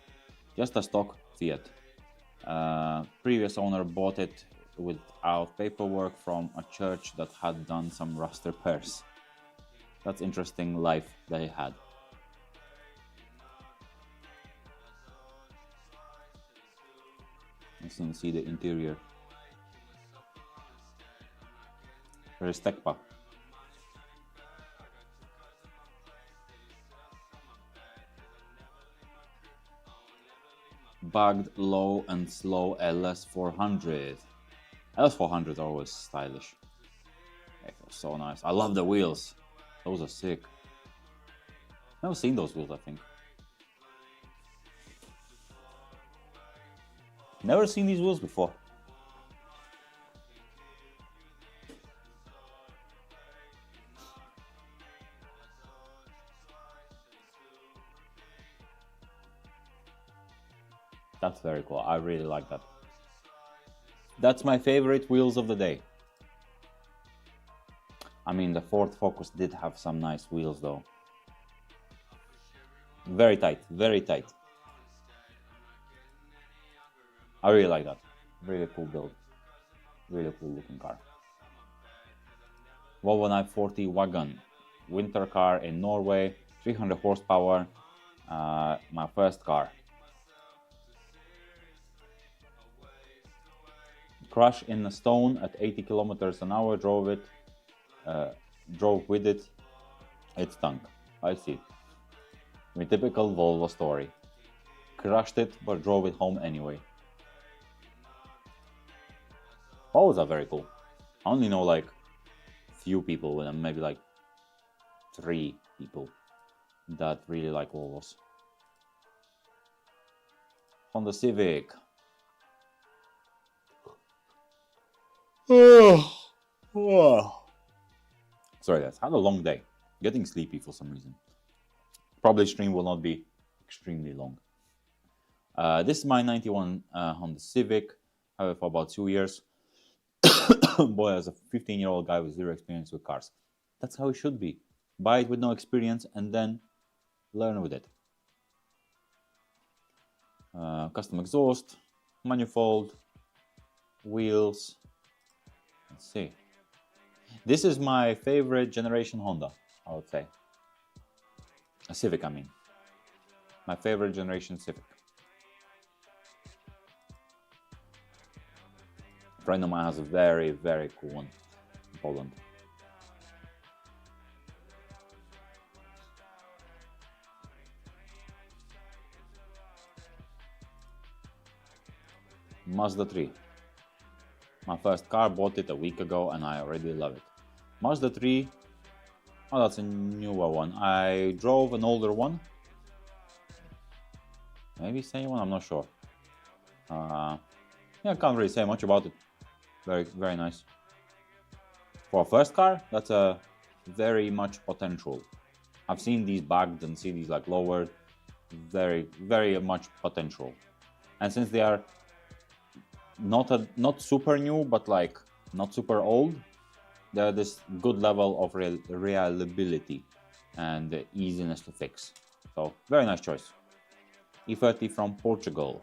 Just a stock Fiat. Previous owner bought it without paperwork from a church that had done some rust repairs. That's interesting life they had. You can see the interior. There's Tekpa. Bagged low and slow LS400. LS400 are always stylish. They feel so nice. I love the wheels. Those are sick. Never seen those wheels, I think. Never seen these wheels before. That's very cool. I really like that. That's my favorite wheels of the day. I mean, the Ford Focus did have some nice wheels though. Very tight, very tight. I really like that. Really cool build. Really cool looking car. Volvo 940 Wagon. Winter car in Norway. 300 horsepower. My first car. Crash in a stone at 80 kilometers an hour. Drove with it. It stunk. I see. My typical Volvo story. Crashed it, but drove it home anyway. Volvos are very cool. I only know like few people with them, maybe like 3 people that really like Volvos. Honda Civic. Sorry guys, had a long day. Getting sleepy for some reason. Probably stream will not be extremely long. This is my 91 Honda Civic. I have it for about 2 years. Boy, as a 15-year-old guy with zero experience with cars. That's how it should be. Buy it with no experience and then learn with it. Custom exhaust, manifold, wheels. Let's see. This is my favorite generation Honda, I would say. A Civic, I mean. My favorite generation Civic. A friend of mine has a very, very cool one in Poland. Mazda 3. My first car, bought it a week ago and I already love it. Mazda 3, oh, that's a newer one. I drove an older one. Maybe same one, I'm not sure. Yeah, I can't really say much about it. Very, very nice. For a first car, that's a very much potential. I've seen these bagged and see these like lowered. Very, very much potential. And since they are not super new, but like not super old, they're this good level of reliability and easiness to fix. So very nice choice. E30 from Portugal.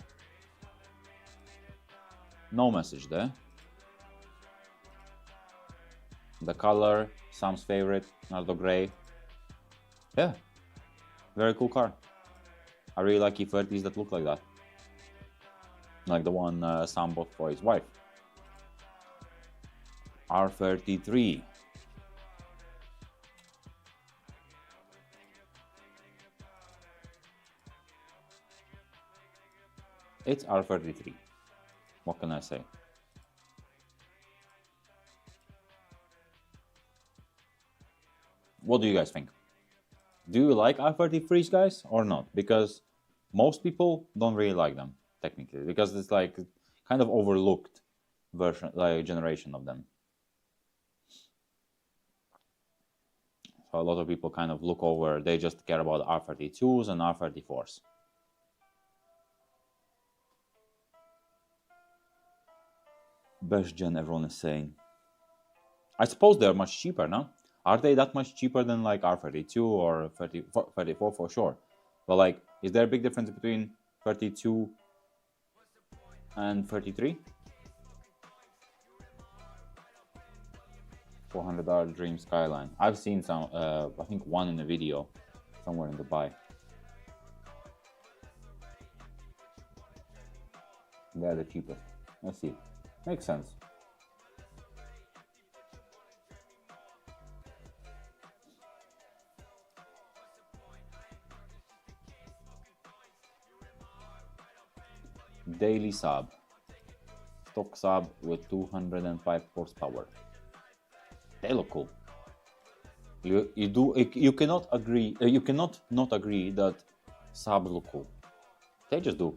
No message there. The color, Sam's favorite, Nardo Grey. Yeah, very cool car. I really like E30s that look like that. Like the one Sam bought for his wife. R33. It's R33. What can I say? What do you guys think? Do you like R33s, guys, or not? Because most people don't really like them, technically, because it's like kind of overlooked version, like generation of them. So a lot of people kind of look over, they just care about R32s and R34s. Best gen, everyone is saying. I suppose they're much cheaper, no? Are they that much cheaper than like R32 or 34 for sure? But like, is there a big difference between 32 and 33? $400 Dream Skyline. I've seen some, I think one in a video somewhere in Dubai. They're the cheapest. Let's see. Makes sense. Daily Saab. Stock Saab with 205 horsepower. They look cool. You cannot agree. You cannot not agree that Saab look cool. They just do.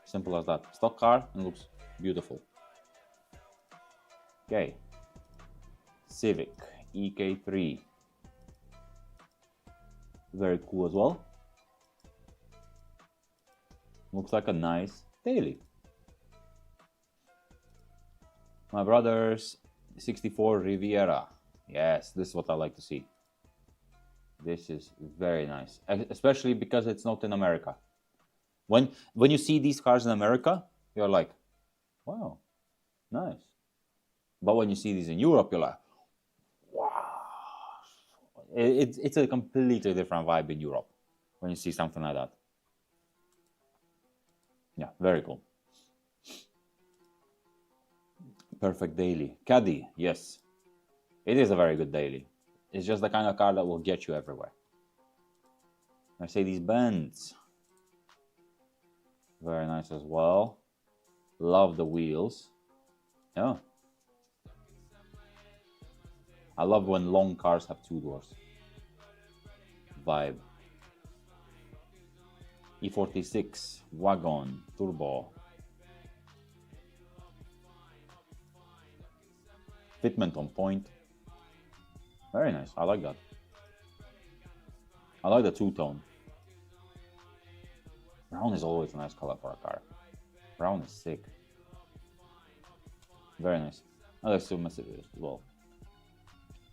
Simple as that. Stock car and looks beautiful. Okay. Civic EK3. Very cool as well. Looks like a nice daily. My brother's 64 Riviera. Yes, this is what I like to see. This is very nice, especially because it's not in America. When you see these cars in America, you're like, wow, nice. But when you see these in Europe, you're like, wow. It's a completely different vibe in Europe when you see something like that. Yeah, very cool. Perfect daily. Caddy, yes. It is a very good daily. It's just the kind of car that will get you everywhere. Mercedes-Benz. Very nice as well. Love the wheels. Yeah. I love when long cars have two doors. Vibe. E46, wagon, turbo. Fitment on point. Very nice, I like that. I like the two-tone. Brown is always a nice color for a car. Brown is sick. Very nice. I like so massive as well.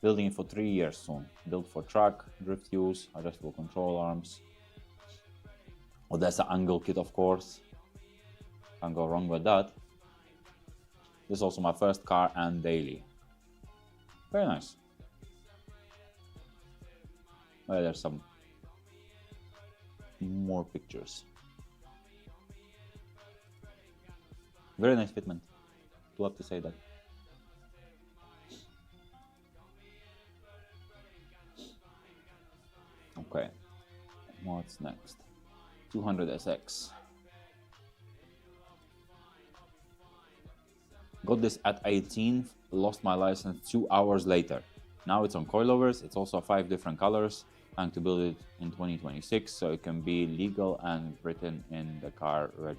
Building it for 3 years soon. Built for track, drift use, adjustable control arms. Oh, that's an angle kit, of course. Can't go wrong with that. This is also my first car and daily. Very nice. Well, there's some more pictures. Very nice fitment. Do have to say that. Okay, what's next? 200SX. Got this at 18, lost my license 2 hours later. Now it's on coilovers, it's also 5 different colors. Plan to build it in 2026 so it can be legal and written in the car reg.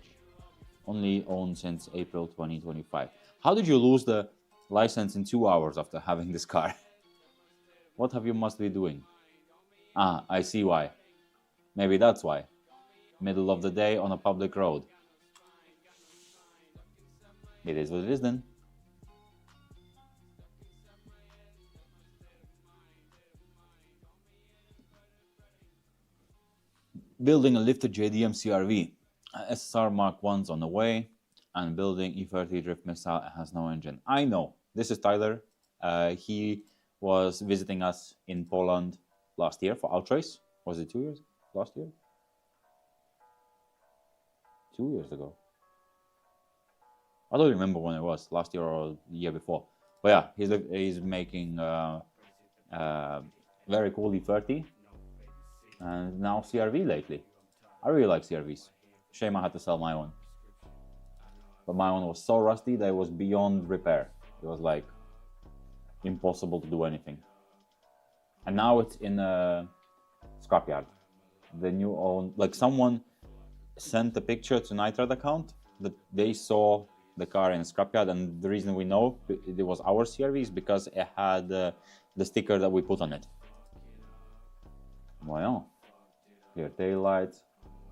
Only owned since April 2025. How did you lose the license in 2 hours after having this car? What have you must be doing? Ah, I see why. Maybe that's why. Middle of the day on a public road. It is what it is then. Building a lifted JDM CRV. SSR Mark 1's on the way. And building E30 drift missile has no engine. I know. This is Tyler. He was visiting us in Poland last year for Outrace. Was it 2 years? Last year? 2 years ago. I don't remember when it was, last year or the year before. But yeah, he's making very cool E30. And now CRV lately. I really like CRVs. Shame I had to sell my one. But my one was so rusty that it was beyond repair. It was like impossible to do anything. And now it's in a scrapyard. The new own, like someone sent a picture to NIGHTRIDE account that they saw the car in a scrapyard, and the reason we know it was our CRV is because it had the sticker that we put on it. Well, here tail lights,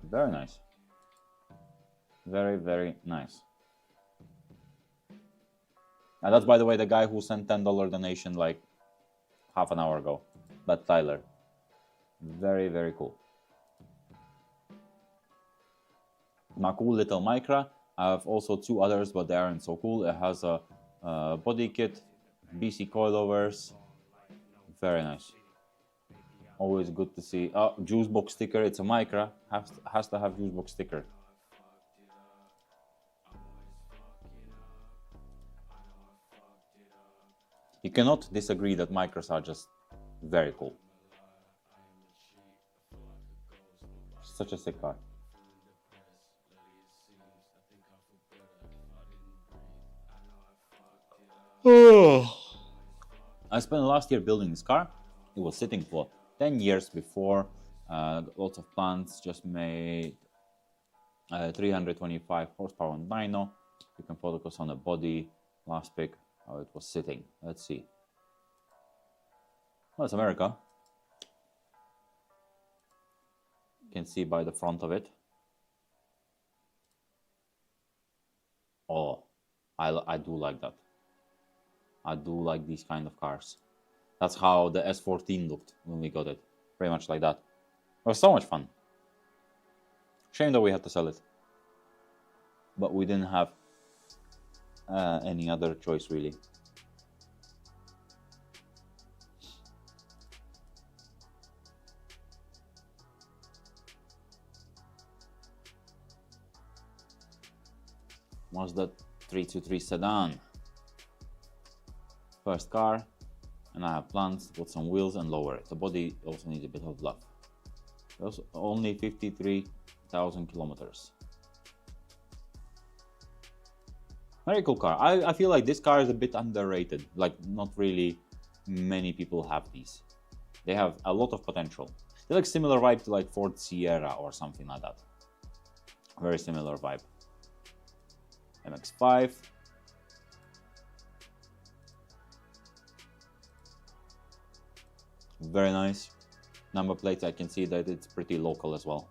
very nice, very, very nice. And that's, by the way, the guy who sent $10 donation like half an hour ago. That's Tyler. Very, very cool. My cool little Micra. I have also 2 others, but they aren't so cool. It has a body kit, BC coilovers. Very nice. Always good to see. Oh, juice box sticker. It's a Micra. Has to have juice box sticker. You cannot disagree that Micras are just very cool. Such a sick car. I spent last year building this car. It was sitting for 10 years before. Lots of plans, just made 325 horsepower on dyno. You can focus on the body. Last pick, how it was sitting. Let's see. Well, it's America. You can see by the front of it. Oh, I do like that. I do like these kind of cars. That's how the S14 looked when we got it. Pretty much like that. It was so much fun. Shame that we had to sell it. But we didn't have any other choice really. Mazda 323 sedan. First car, and I have plans to put some wheels and lower it. The body also needs a bit of love. There's only 53,000 kilometers. Very cool car. I feel like this car is a bit underrated. Like, not really many people have these. They have a lot of potential. They're like similar vibe to like Ford Sierra or something like that. Very similar vibe. MX-5. Very nice. Number plates, I can see that it's pretty local as well.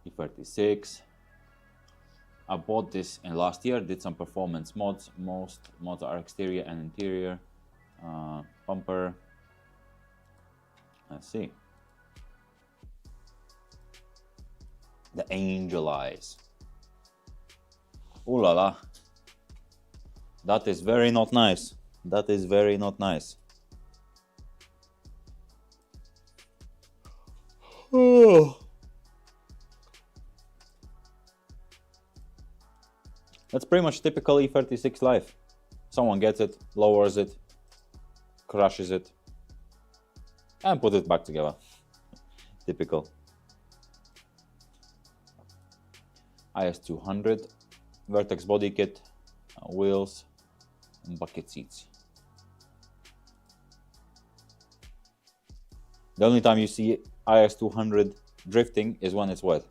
E36. I bought this in last year, did some performance mods. Most mods are exterior and interior. Bumper. Let's see. The angel eyes. Ooh la la. That is very not nice. That is very not nice. Oh. That's pretty much typical E36 life. Someone gets it, lowers it, crushes it, and put it back together. Typical. IS200, Vertex body kit, wheels, and bucket seats. The only time you see IS200 drifting is when it's wet.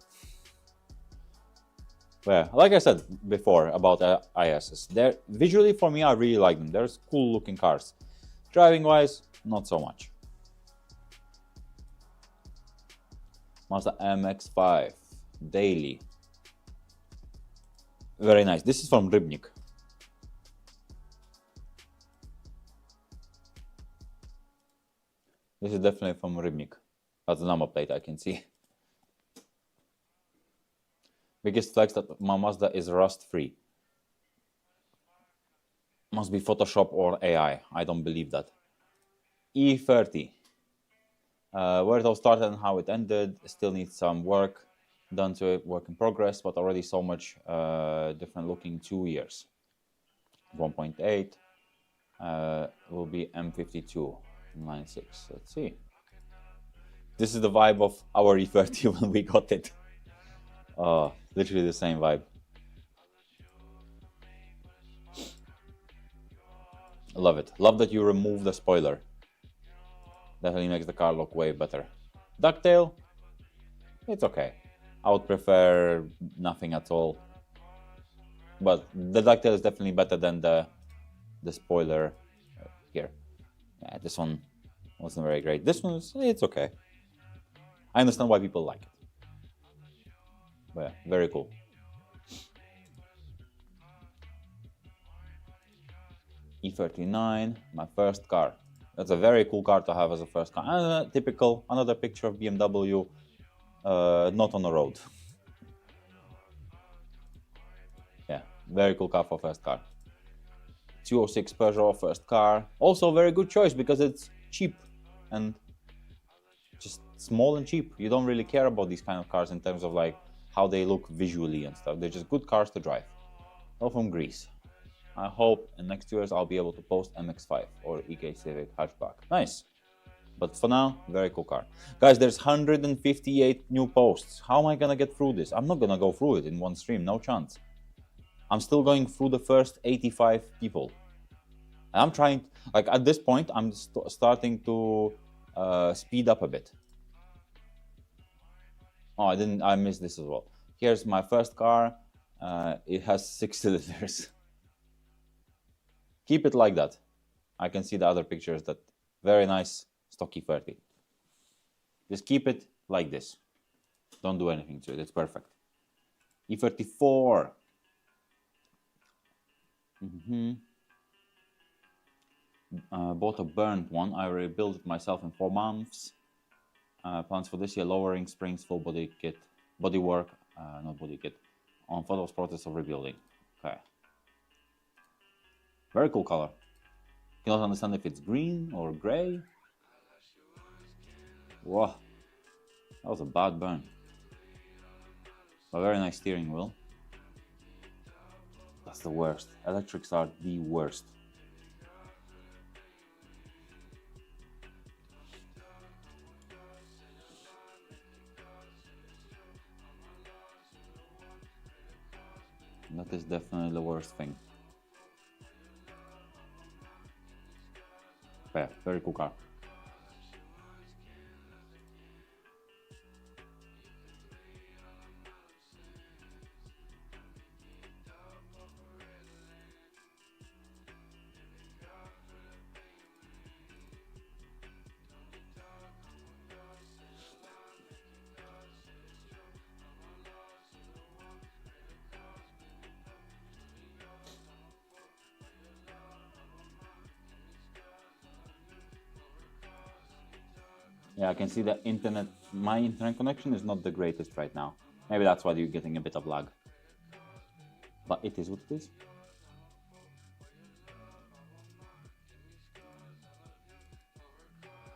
Well, like I said before about ISs, they're visually for me, I really like them. They're cool looking cars. Driving wise, not so much. Mazda MX-5 daily. Very nice. This is from Rybnik. This is definitely from Rybnik. That's the number plate I can see. Biggest flex that my Mazda is rust free. Must be Photoshop or AI. I don't believe that. E30. Where it all started and how it ended. Still needs some work done to it. Work in progress, but already so much different looking 2 years. 1.8 will be M52 96. Let's see. This is the vibe of our E30 when we got it. Literally the same vibe. Love it. Love that you remove the spoiler. Definitely makes the car look way better. Ducktail, it's okay. I would prefer nothing at all. But the ducktail is definitely better than the spoiler here. Yeah, this one wasn't very great. This one, it's okay. I understand why people like it. But yeah, very cool. E39, my first car. That's a very cool car to have as a first car. Typical, another picture of BMW, not on the road. Yeah, very cool car for first car. 206 Peugeot first car. Also very good choice because it's cheap and just small and cheap. You don't really care about these kind of cars in terms of like how they look visually and stuff. They're just good cars to drive. All from Greece. I hope in next years I'll be able to post MX-5 or EK Civic hatchback. Nice. But for now, very cool car. Guys, there's 158 new posts. How am I gonna get through this? I'm not gonna go through it in one stream, no chance. I'm still going through the first 85 people. And I'm trying, like at this point, I'm starting to speed up a bit. Oh, I missed this as well. Here's my first car. It has 6 cylinders. Keep it like that. I can see the other pictures that very nice stocky 30. Just keep it like this. Don't do anything to it. It's perfect. E34. Bought a burnt one. I rebuilt it myself in 4 months. Plans for this year: lowering springs, full body kit, body work, not body kit, on photos process of rebuilding. Okay. Very cool color. Cannot understand if it's green or gray. Whoa, that was a bad burn. A very nice steering wheel. That's the worst. Electrics are the worst. That is definitely the worst thing. Yeah, very cool car. Yeah, I can see the internet. My internet connection is not the greatest right now. Maybe that's why you're getting a bit of lag. But it is what it is.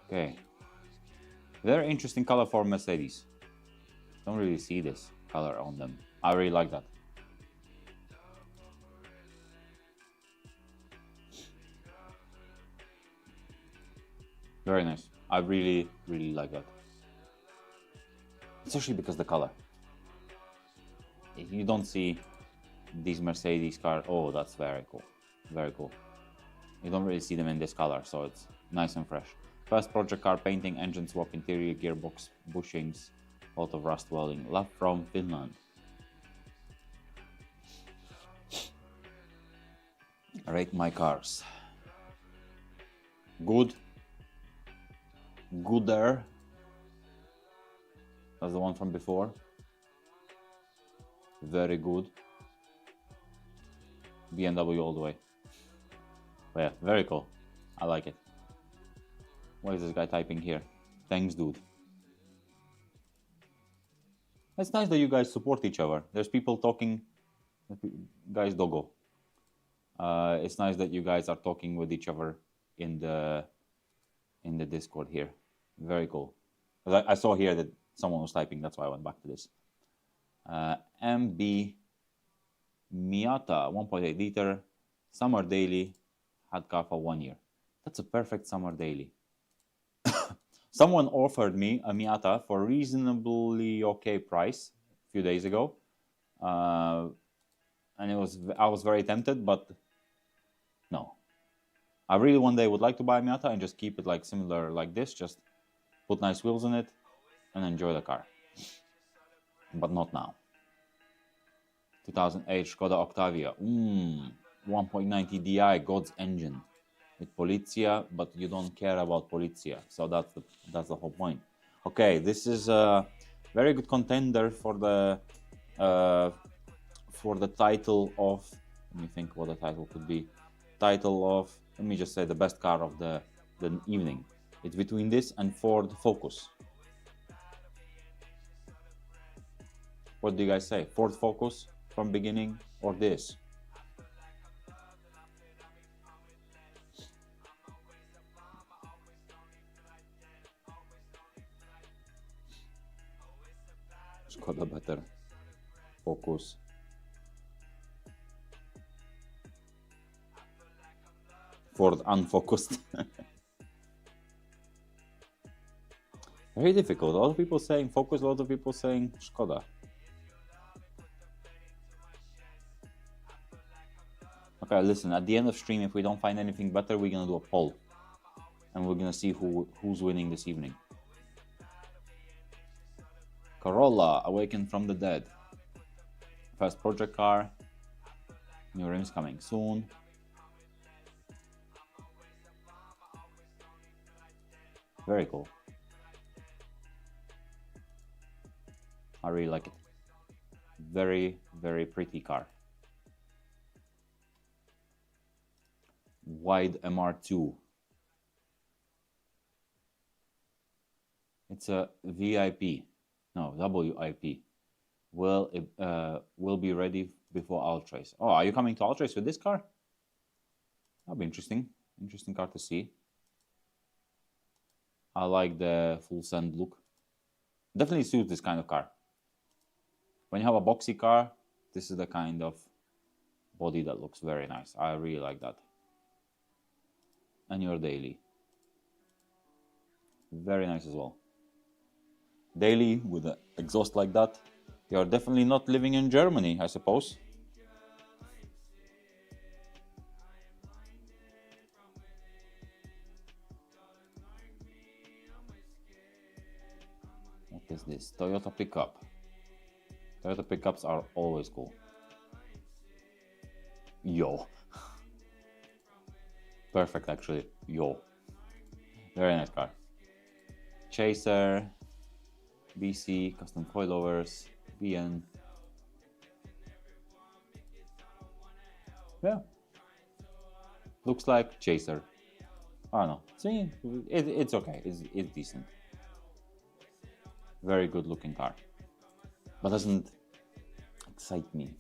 Okay. Very interesting color for Mercedes. Don't really see this color on them. I really like that. Very nice. I really, really like that. Especially because the color. You don't see these Mercedes cars. Oh, that's very cool. Very cool. You don't really see them in this color, so it's nice and fresh. First project car painting, engine swap, interior, gearbox, bushings, a lot of rust welding. Love from Finland. Rate my cars. Good. Gooder. That's the one from before. Very good. BMW all the way. But yeah, very cool. I like it. What is this guy typing here? Thanks, dude. It's nice that you guys support each other. There's people talking. Guys, doggo. It's nice that you guys are talking with each other in the Discord here. Very cool. I saw here that someone was typing. That's why I went back to this. MB Miata 1.8 liter summer daily, had car for 1 year. That's a perfect summer daily. Someone offered me a Miata for a reasonably okay price a few days ago, and I was very tempted, but no. I really one day would like to buy a Miata and just keep it like similar like this, just put nice wheels on it and enjoy the car. But not now. 2008 Skoda Octavia. 1.90 Di, God's engine. With Polizia, but you don't care about Polizia. So that's the whole point. Okay, this is a very good contender for the title of, let me think what the title could be. Title of, let me just say the best car of the evening. It's between this and Ford Focus. What do you guys say? Ford Focus from beginning or this? Skoda better. Focus. Ford unfocused. Very difficult. A lot of people saying Focus, a lot of people saying Skoda. Okay, listen, at the end of stream, if we don't find anything better, we're gonna do a poll. And we're gonna see who's winning this evening. Corolla, Awakened from the Dead. First project car. New rims coming soon. Very cool. I really like it. Very, very pretty car. Wide MR2. It's a VIP. No, WIP. Will be ready before Ultrace. Oh, are you coming to Ultrace with this car? That'll be interesting. Interesting car to see. I like the full send look. Definitely suits this kind of car. When you have a boxy car, this is the kind of body that looks very nice. I really like that. And your daily. Very nice as well. Daily with an exhaust like that. You're definitely not living in Germany, I suppose. What is this? Toyota pickup. Toyota pickups are always cool. Yo. Perfect, actually. Yo. Very nice car. Chaser. BC, custom coilovers, BN. Yeah. Looks like Chaser. I don't know. See, it's okay. It's decent. Very good looking car, but doesn't excite me.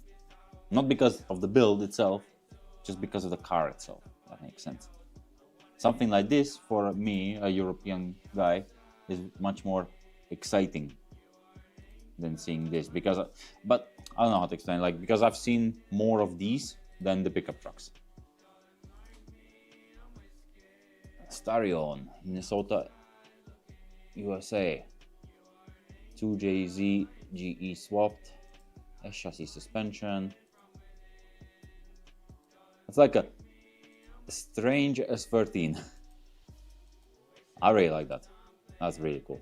Not because of the build itself, just because of the car itself. That makes sense. Something like this, for me, a European guy, is much more exciting than seeing this. Because, but I don't know how to explain. Like, because I've seen more of these than the pickup trucks. Starion, Minnesota, USA. 2JZ GE swapped. A chassis suspension. It's like a strange S13. I really like that. That's really cool.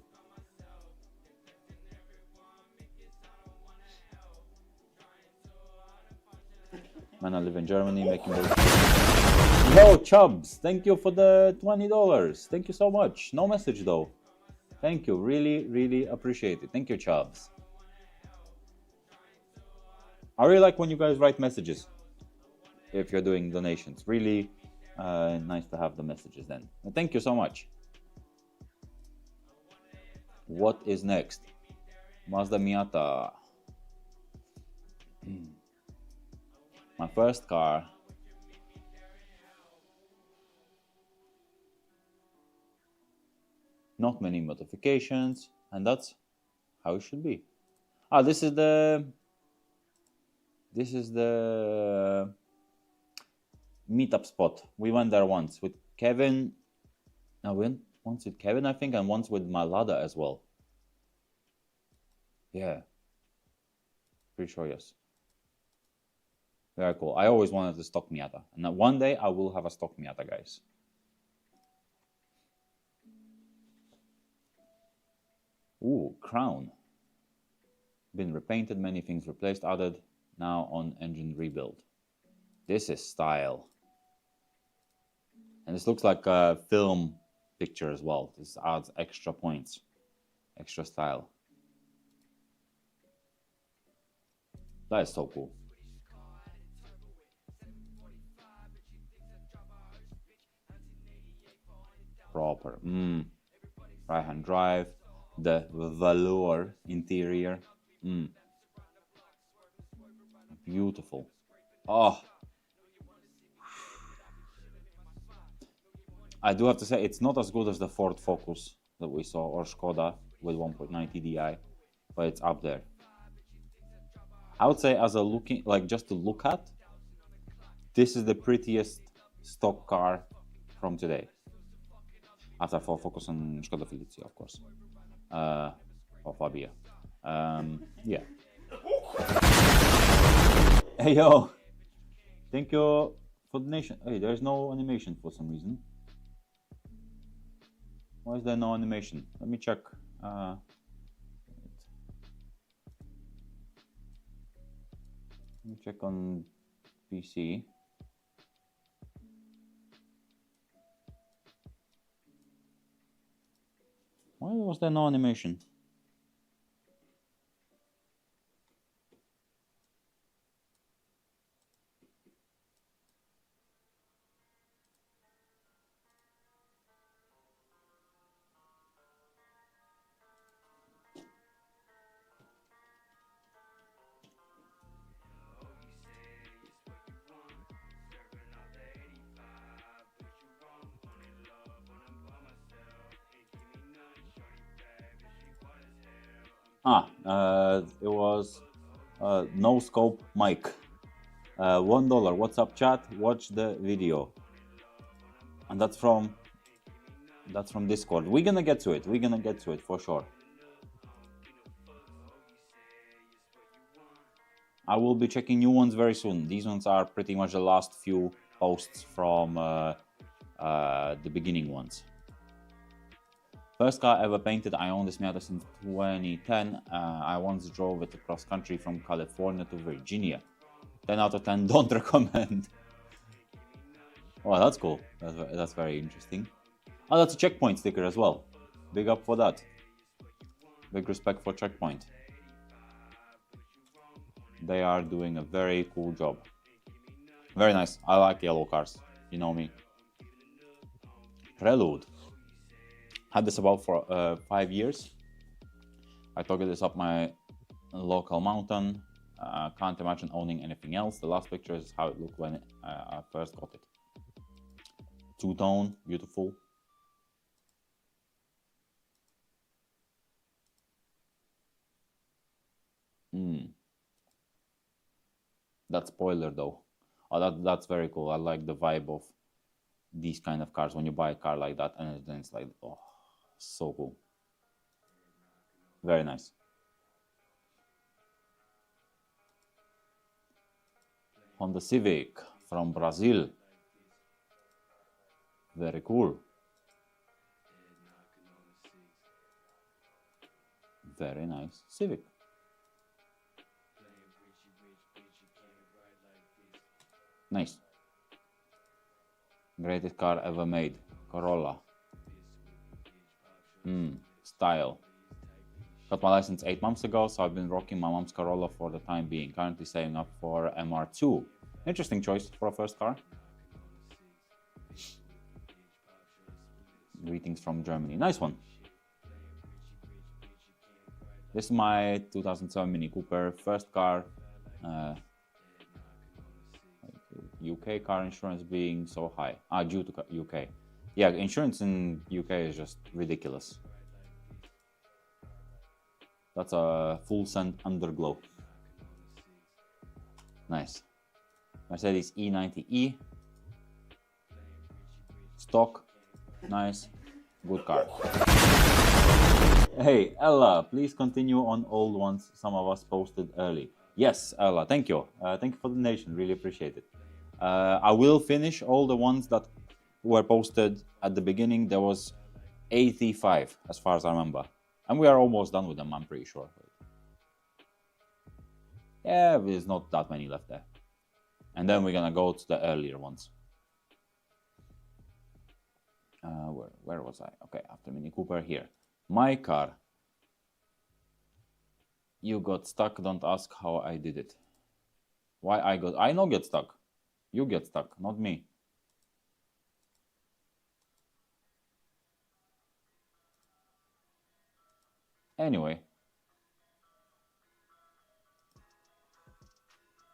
Man, I live in Germany making those. Yo, Chubbs, thank you for the $20. Thank you so much. No message though. Thank you. Really, really appreciate it. Thank you, Chubbs. I really like when you guys write messages if you're doing donations. Really nice to have the messages then. Thank you so much. What is next? Mazda Miata. My first car. Not many modifications, and that's how it should be. Ah, this is the meetup spot. We went there once with Kevin. No, we went once with Kevin, I think, and once with Malada as well. Yeah. Pretty sure, yes. Very cool. I always wanted a stock Miata. And one day I will have a stock Miata, guys. Ooh, Crown. Been repainted, many things replaced, added. Now on engine rebuild. This is style. And this looks like a film picture as well. This adds extra points. Extra style. That is so cool. Proper. Right hand drive. The velour interior. Beautiful. Oh. I do have to say it's not as good as the Ford Focus that we saw, or Skoda with 1.9 TDI, but it's up there. I would say as a looking, like just to look at, this is the prettiest stock car from today. After Ford Focus and Skoda Felicia, of course. Or Fabia. Yeah. Hey yo! Thank you for the donation. Hey, there's no animation for some reason. Why is there no animation? Let me check. Let me check on PC. Why was there no animation? It was no scope mic. $1. What's up, chat? Watch the video. And that's from Discord. We're gonna get to it. We're gonna get to it for sure. I will be checking new ones very soon. These ones are pretty much the last few posts from the beginning ones. First car ever painted. I own this Miata since 2010. I once drove it across country from California to Virginia. 10 out of 10, don't recommend. Well, that's cool. That's very interesting. Oh, that's a Checkpoint sticker as well. Big up for that. Big respect for Checkpoint. They are doing a very cool job. Very nice. I like yellow cars. You know me. Prelude. Had this about for 5 years. I took this up my local mountain. Can't imagine owning anything else. The last picture is how it looked when I first got it. Two-tone, beautiful. That spoiler though. Oh, that's very cool. I like the vibe of these kind of cars when you buy a car like that, and then it's like, oh, so cool. Very nice. Honda Civic from Brazil. Very cool. Very nice Civic. Nice. Greatest car ever made. Corolla. Style. Got my license 8 months ago, so I've been rocking my mom's Corolla for the time being. Currently saving up for MR2. Interesting choice for a first car. Greetings from Germany. Nice one. This is my 2007 Mini Cooper, first car. UK car insurance being so high. Due to UK. Yeah, insurance in UK is just ridiculous. That's a full scent underglow. Nice. Mercedes E90E. Stock. Nice. Good car. Hey, Ella, please continue on old ones some of us posted early. Yes, Ella, thank you. Thank you for the donation. Really appreciate it. I will finish all the ones that were posted at the beginning. There was 85 as far as I remember. And we are almost done with them, I'm pretty sure. Yeah, there's not that many left there. And then we're gonna go to the earlier ones. Where was I? Okay, after Mini Cooper here. My car. You got stuck, don't ask how I did it. Why I not get stuck. You get stuck, not me. Anyway.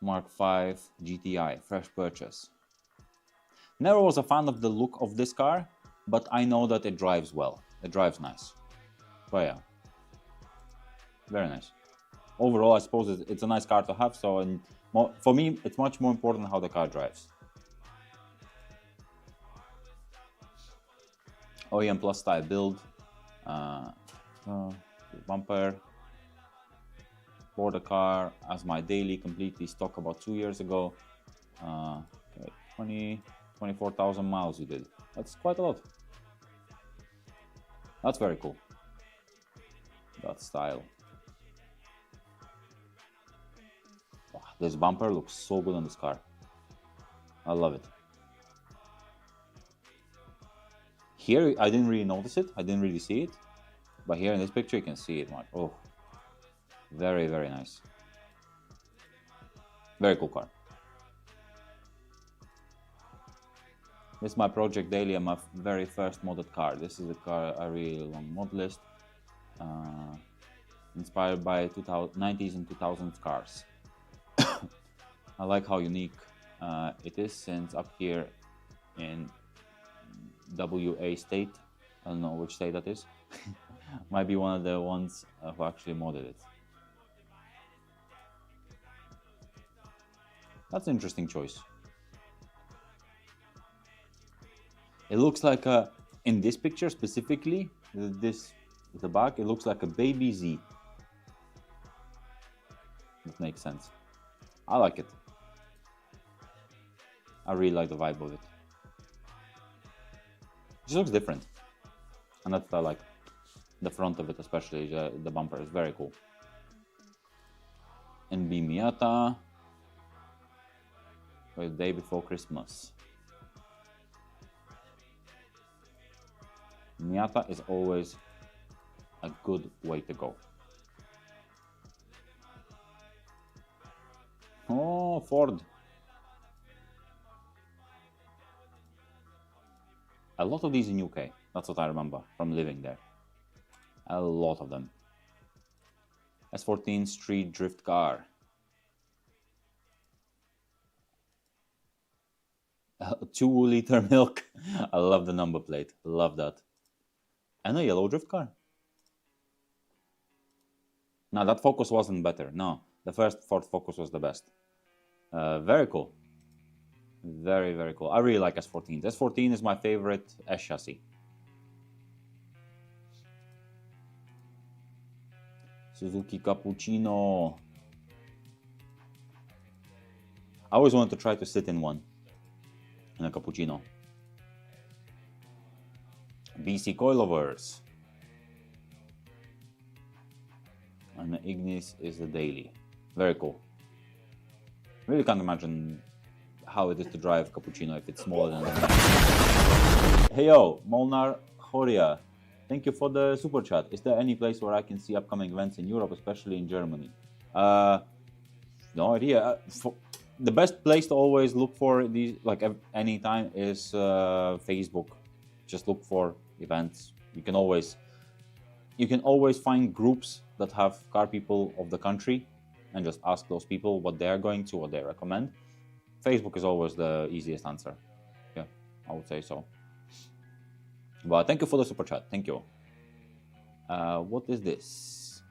Mark V GTI, fresh purchase. Never was a fan of the look of this car, but I know that it drives well. It drives nice. But yeah. Very nice. Overall, I suppose it's a nice car to have, so and for me, it's much more important how the car drives. OEM Plus style build. Bumper. Bought the car as my daily completely stock about 2 years ago. 24,000 miles you did. That's quite a lot. That's very cool. That style. Wow, this bumper looks so good on this car. I love it. Here, I didn't really notice it. I didn't really see it. But here in this picture, you can see it. Like, oh, very, very nice. Very cool car. This is my project daily and my very first modded car. This is a car I really long mod list. Inspired by 90s and 2000s cars. I like how unique it is, since up here in WA state, I don't know which state that is, might be one of the ones who actually modded it. That's an interesting choice. It looks like in this picture specifically, the back, it looks like a baby Z. That makes sense. I like it. I really like the vibe of it. It just looks different. And that's what I like. The front of it, especially the bumper, is very cool. NB Miata. The day before Christmas. Miata is always a good way to go. Oh, Ford. A lot of these in UK. That's what I remember from living there. A lot of them. S14 street drift car. 2-liter milk. I love the number plate. Love that. And a yellow drift car. No, that Focus wasn't better. No, the first Ford Focus was the best. Very cool. Very, very cool. I really like S14. S14 is my favorite S chassis. Suzuki Cappuccino. I always wanted to try to sit in one. In a Cappuccino. BC Coilovers. And the Ignis is the daily. Very cool. Really can't imagine how it is to drive Cappuccino if it's smaller than that. Hey yo, Molnar Horia. Thank you for the super chat. Is there any place where I can see upcoming events in Europe, especially in Germany? No idea. The best place to always look for these, like anytime, is Facebook. Just look for events. You can always find groups that have car people of the country, and just ask those people what they are going to, what they recommend. Facebook is always the easiest answer. Yeah, I would say so. But thank you for the super chat. Thank you. What is this?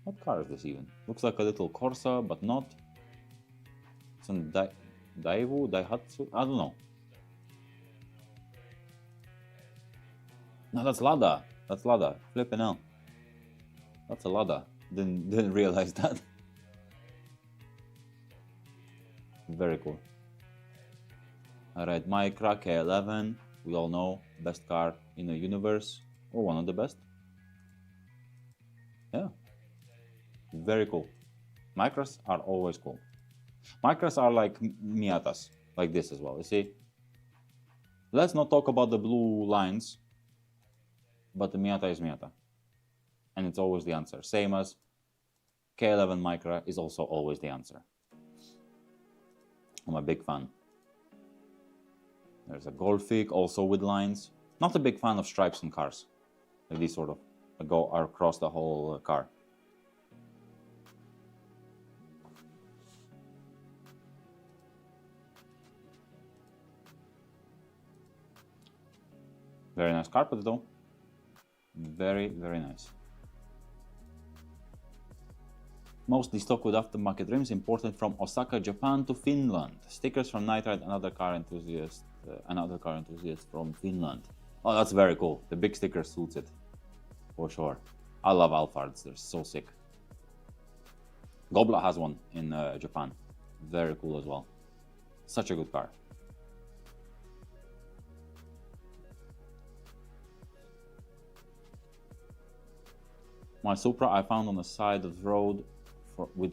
What car is this even? Looks like a little Corsa, but not. Some Daihatsu? I don't know. No, that's Lada. That's Lada. Flippin' hell. That's a Lada. Didn't realize that. Very cool. Alright, Micra K11. We all know, best car in the universe. Or one of the best. Yeah. Very cool. Micras are always cool. Micras are like Miatas. Like this as well, you see? Let's not talk about the blue lines. But the Miata is Miata. And it's always the answer. Same as K11 Micra is also always the answer. I'm a big fan. There's a Golfic also with lines. Not a big fan of stripes in cars. Like these sort of go across the whole car. Very nice carpet though. Very, very nice. Mostly stock with aftermarket rims imported from Osaka, Japan to Finland. Stickers from NIGHTRIDE, another car enthusiast from Finland. Oh, that's very cool. The big sticker suits it, for sure. I love Alphards, they're so sick. Gobla has one in Japan. Very cool as well. Such a good car. My Supra I found on the side of the road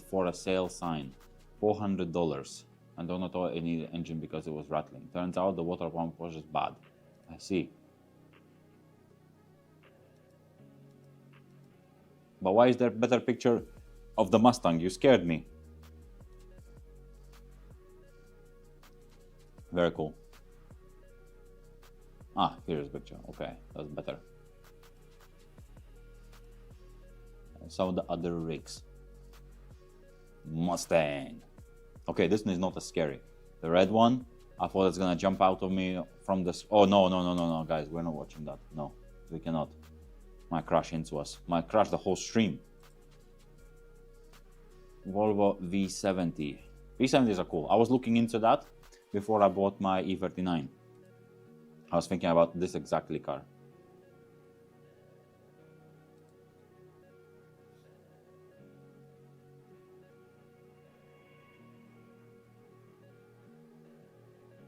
for a sale sign. $400. I don't know if I needed the engine because it was rattling. Turns out the water pump was just bad. I see. But why is there a better picture of the Mustang? You scared me. Very cool. Ah, here's a picture. Okay, that's better. Some of the other rigs. Mustang. Okay, this one is not as scary. The red one, I thought it's gonna jump out of me from this. Oh no, guys, we're not watching that. No, we cannot. Might crash into us. Might crash the whole stream. Volvo V70. V70s are cool. I was looking into that before I bought my E39. I was thinking about this exactly car.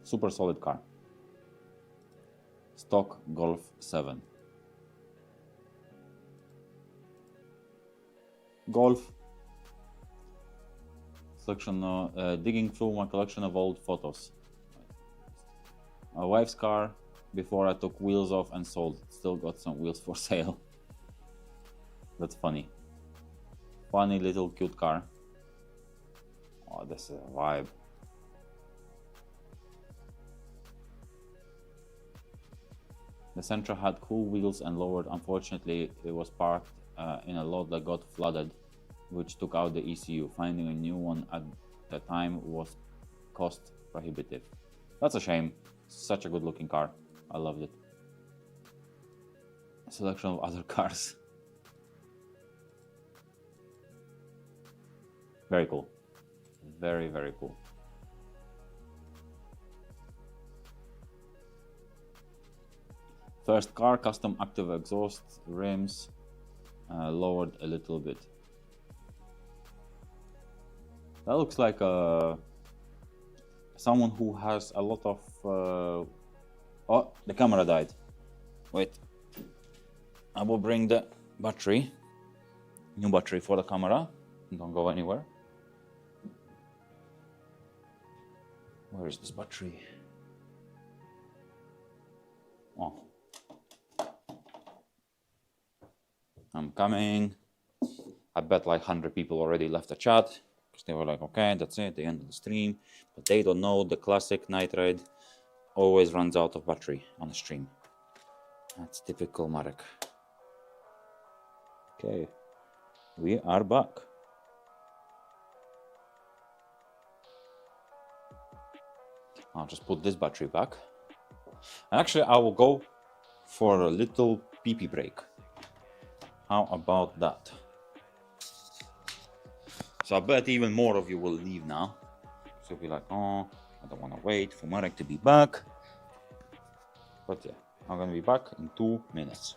Super solid car. Stock Golf 7. Golf. Selection, digging through my collection of old photos. My wife's car before I took wheels off and sold. Still got some wheels for sale. That's funny. Funny little cute car. Oh, this is a vibe. The Sentra had cool wheels and lowered. Unfortunately, it was parked in a lot that got flooded, which took out the ECU. Finding a new one at the time was cost prohibitive. That's a shame. Such a good looking car. I loved it. A selection of other cars. Very cool. Very, very cool. First car, custom active exhaust, rims lowered a little bit. That looks like someone who has a lot of... Oh, the camera died. Wait. I will bring the battery. New battery for the camera. Don't go anywhere. Where is this battery? Oh. I'm coming. I bet like 100 people already left the chat because they were like, okay, that's it, the end of the stream. But they don't know the classic NIGHTRIDE always runs out of battery on a stream. That's typical Marek. Okay, we are back. I'll just put this battery back. And actually, I will go for a little pee-pee break. How about that? So I bet even more of you will leave now. So you'll be like, oh, I don't want to wait for Marek to be back. But yeah, I'm going to be back in 2 minutes.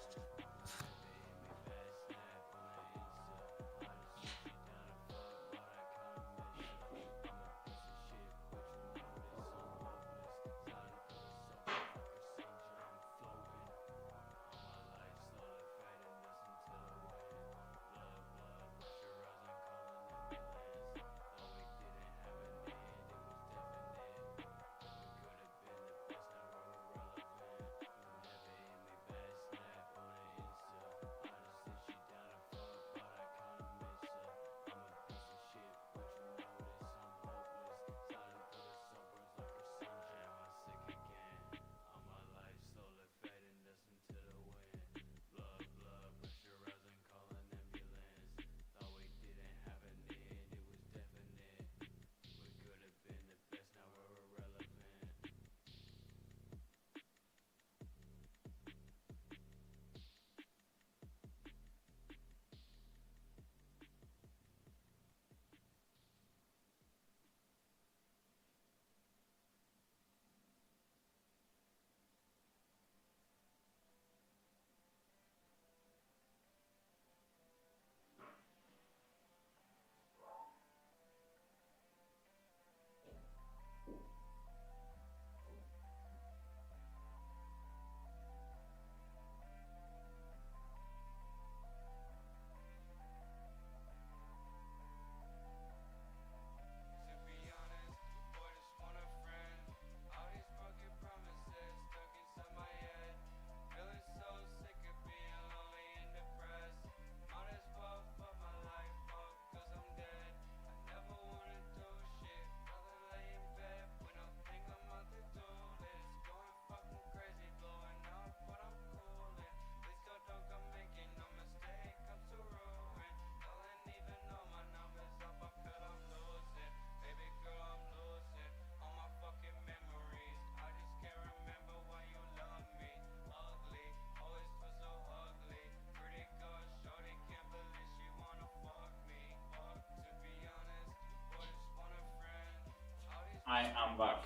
I am back.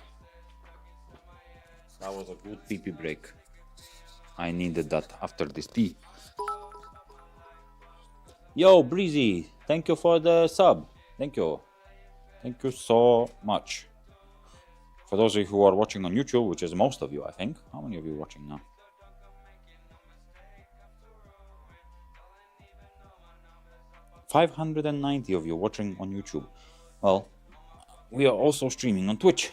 That was a good pee-pee break. I needed that after this tea. Yo, Breezy, thank you for the sub. Thank you. Thank you so much. For those of you who are watching on YouTube, which is most of you, I think. How many of you are watching now? 590 of you watching on YouTube. Well, we are also streaming on Twitch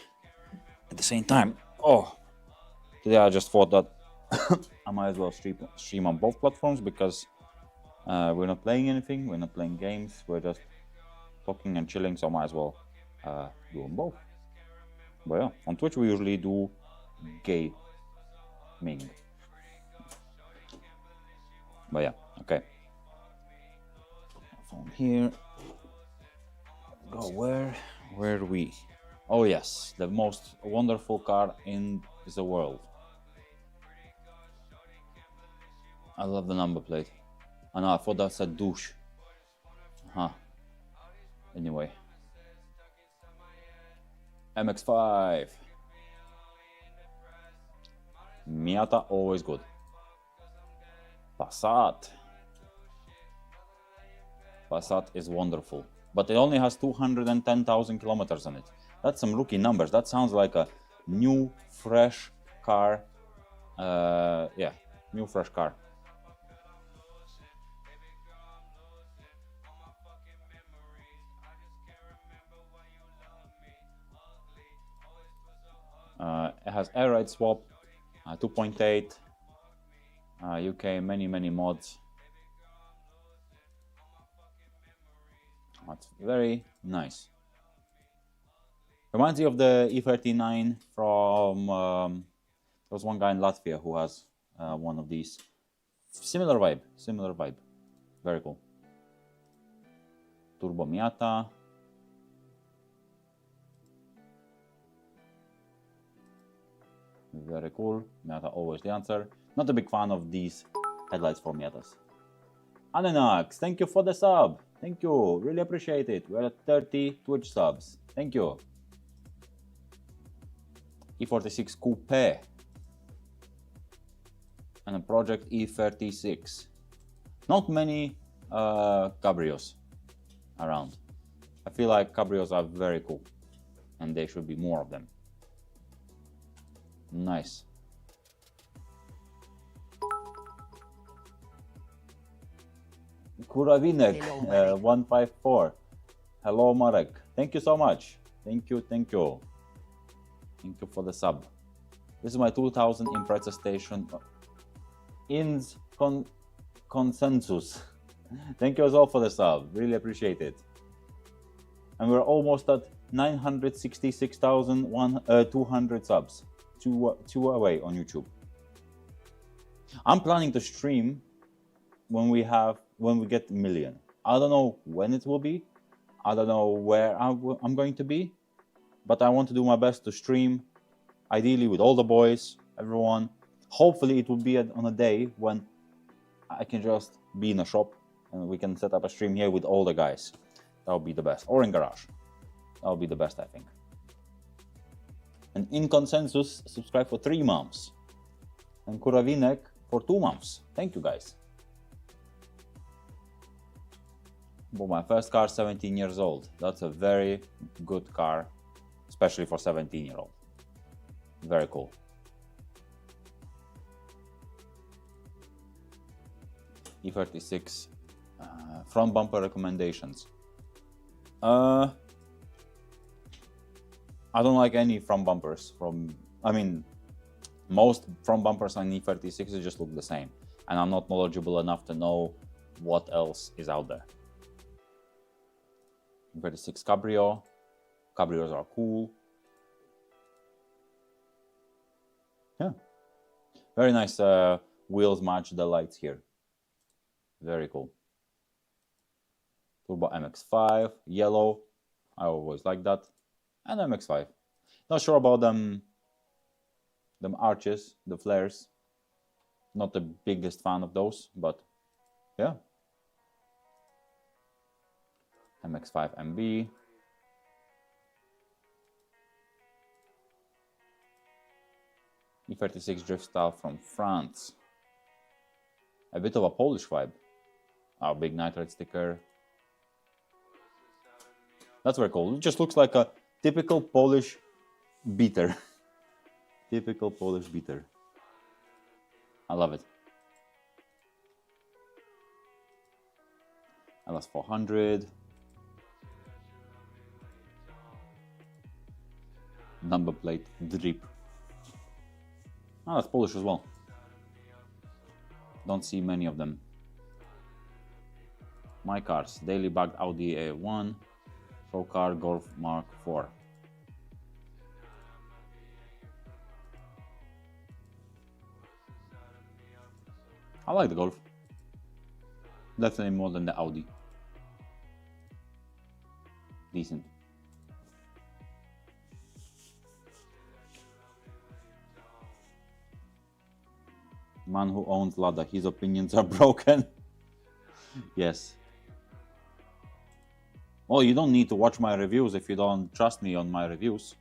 at the same time. Oh, today I just thought that I might as well stream on both platforms because we're not playing anything, we're not playing games, we're just talking and chilling, so I might as well do them both. But yeah, on Twitch we usually do gaming. But yeah, okay. Phone here. Go where? Where are we? Oh yes, the most wonderful car in the world. I love the number plate. Oh no, I thought that said douche. Huh. Anyway. MX-5. Miata, always good. Passat. Passat is wonderful. But it only has 210,000 kilometers on it. That's some rookie numbers. That sounds like a new, fresh car. Yeah, new, fresh car. It has air ride swap, 2.8, UK, many mods. That's very nice. Reminds me of the E39 from, there was one guy in Latvia who has one of these. Similar vibe. Very cool. Turbo Miata. Very cool. Miata always the answer. Not a big fan of these headlights for Miatas. Ananax, thank you for the sub. Thank you. Really appreciate it. We're at 30 Twitch subs. Thank you. E46 Coupe. And a Project E36. Not many cabrios around. I feel like cabrios are very cool. And there should be more of them. Nice. Kuravinek 154. Hello Marek. Thank you so much. Thank you. Thank you for the sub. This is my 2000 Impreza station. Ins consensus. Thank you as well for the sub. Really appreciate it. And we're almost at 966,200 subs. Two away on YouTube. I'm planning to stream when we get 1 million. I don't know when it will be. I don't know where I'm going to be, but I want to do my best to stream, ideally with all the boys, everyone. Hopefully it will be on a day when I can just be in a shop and we can set up a stream here with all the guys. That would be the best. Or in garage. That would be the best, I think. And in consensus, subscribe for 3 months. And Kuravinek for 2 months. Thank you, guys. Bought my first car, 17 years old. That's a very good car, especially for 17-year-old. Very cool. E36 front bumper recommendations. I don't like any front bumpers most front bumpers on E36 just look the same, and I'm not knowledgeable enough to know what else is out there. E36 Cabrio. Cabrios are cool. Yeah. Very nice wheels match the lights here. Very cool. Turbo MX-5, yellow. I always like that. And MX-5. Not sure about them arches, the flares. Not the biggest fan of those, but yeah. MX-5 MB. E36 drift style from France. A bit of a Polish vibe. Our big NIGHTRIDE sticker. That's very cool. It just looks like a typical Polish beater. Typical Polish beater. I love it. LS400. Number plate drip. Oh, that's Polish as well. Don't see many of them. My cars. Daily bagged Audi A1. Show car Golf Mark IV. I like the Golf. Definitely more than the Audi. Decent. Man who owns Lada, his opinions are broken. Yes. Well, you don't need to watch my reviews if you don't trust me on my reviews.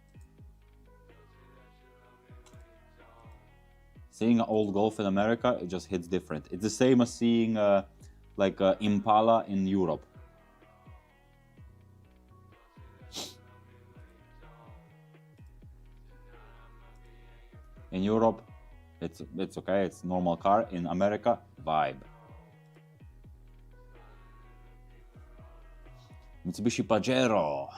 Seeing an old Golf in America, it just hits different. It's the same as seeing like Impala in Europe. In Europe, it's okay, it's normal car. In America, vibe. Mitsubishi Pajero.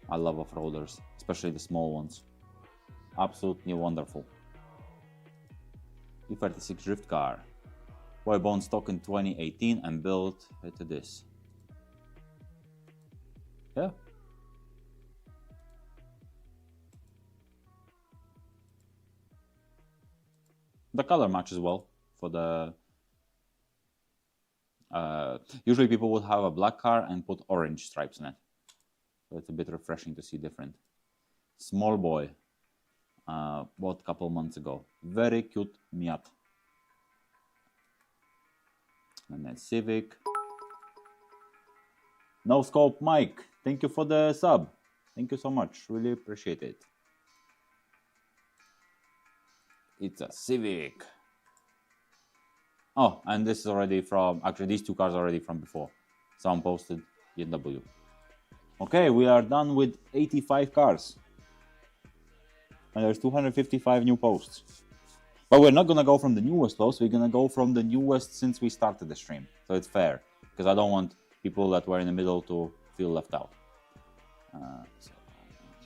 I love off-roaders, especially the small ones. Absolutely wonderful. E36 drift car. Boy bought stock in 2018 and built it to this. Yeah. The color matches well for the... usually people would have a black car and put orange stripes in it. So it's a bit refreshing to see different. Small boy. Bought a couple months ago. Very cute Miat. And then Civic. No Scope Mike. Thank you for the sub. Thank you so much. Really appreciate it. It's a Civic. Oh, and this is already from... Actually, these two cars are already from before. Someone posted BMW. Okay, we are done with 85 cars. And there's 255 new posts. But we're not going to go from the newest post. We're going to go from the newest since we started the stream. So it's fair. Because I don't want people that were in the middle to feel left out. So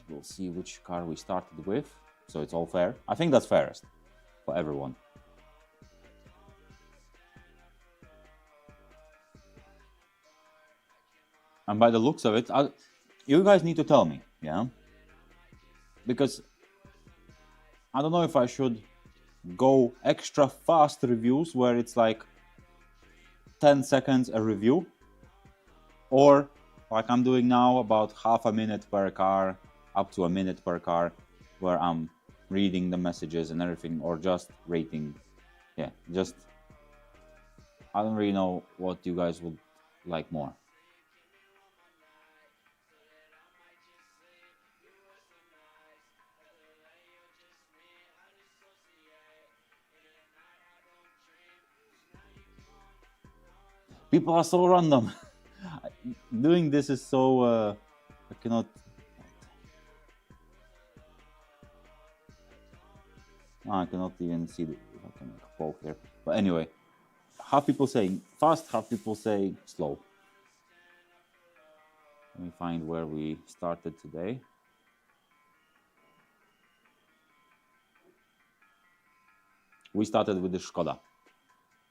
we'll see which car we started with. So it's all fair. I think that's fairest for everyone. And by the looks of it, you guys need to tell me, yeah? Because I don't know if I should go extra fast reviews where it's like 10 seconds a review, or like I'm doing now, about half a minute per car, up to a minute per car, where I'm reading the messages and everything, or just rating. Yeah, just, I don't really know what you guys would like more. People are so random. Doing this is so... I cannot... I cannot even see if I can make a poke here. But anyway, half people saying fast, half people say slow. Let me find where we started today. We started with the Skoda.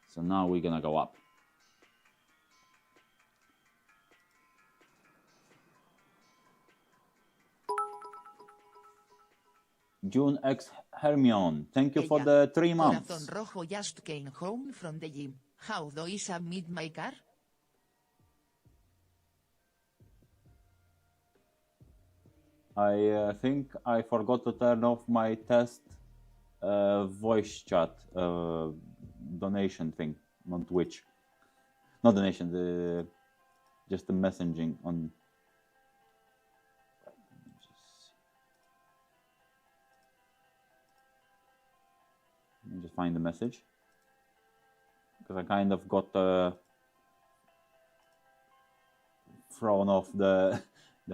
So now we're gonna go up. June X Hermione, thank you for the 3 months. Corazón Rojo just came home from the gym. How do I submit my car? I think I forgot to turn off my test voice chat donation thing on Twitch. Not donation, just the messaging on... Let me just find the message, because I kind of got thrown off the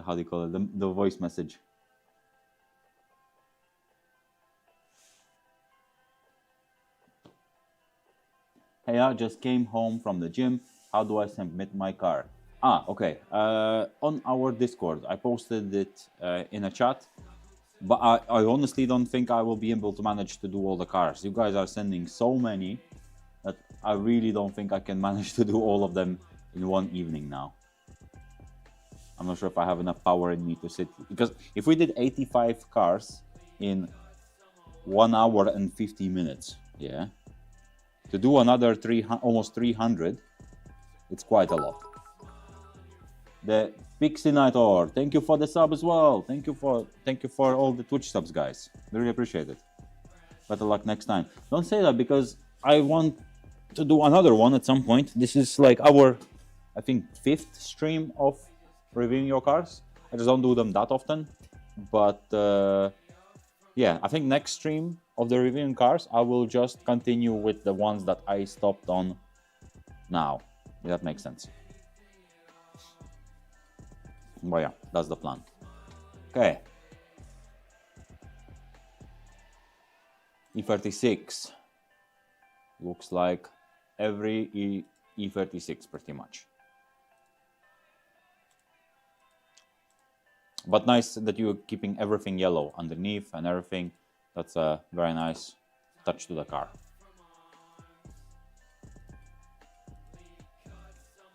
how do you call it, the voice message. Hey, I just came home from the gym. How do I submit my car? Okay. On our Discord, I posted it in a chat. But I honestly don't think I will be able to manage to do all the cars. You guys are sending so many that I really don't think I can manage to do all of them in one evening now. I'm not sure if I have enough power in me to sit. Because if we did 85 cars in 1 hour and 50 minutes, Yeah. To do another almost 300, it's quite a lot. The Pixie Night Or, thank you for the sub as well. Thank you for all the Twitch subs, guys. Really appreciate it. Better luck next time. Don't say that because I want to do another one at some point. This is like our, I think, 5th stream of reviewing your cars. I just don't do them that often. But yeah, I think next stream of the reviewing cars, I will just continue with the ones that I stopped on now. If that makes sense. But yeah, that's the plan. Okay. E36. Looks like every E36 pretty much. But nice that you're keeping everything yellow underneath and everything. That's a very nice touch to the car.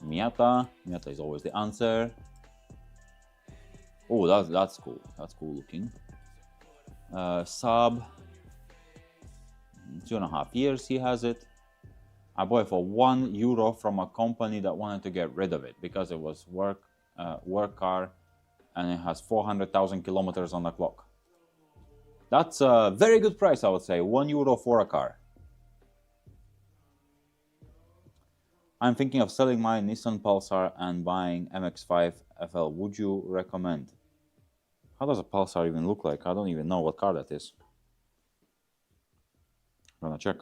Miata. Miata is always the answer. Oh, that's cool. That's cool looking. Saab. 2.5 years he has it. I bought it for €1 from a company that wanted to get rid of it because it was work car and it has 400,000 kilometers on the clock. That's a very good price, I would say. €1 for a car. I'm thinking of selling my Nissan Pulsar and buying MX-5 FL. Would you recommend? How does a Pulsar even look like? I don't even know what car that is. I'm gonna check.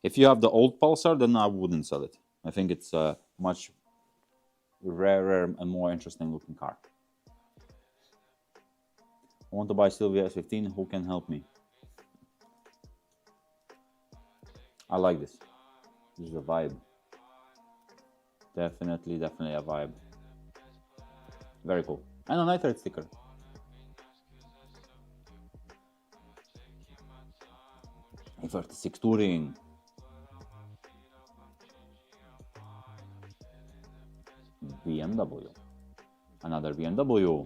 If you have the old Pulsar, then I wouldn't sell it. I think it's a much rarer and more interesting looking car. I want to buy Sylvia S15. Who can help me? I like this. This is a vibe. Definitely a vibe. Very cool. And a NIGHTRIDE sticker. E36 Touring. BMW. Another BMW.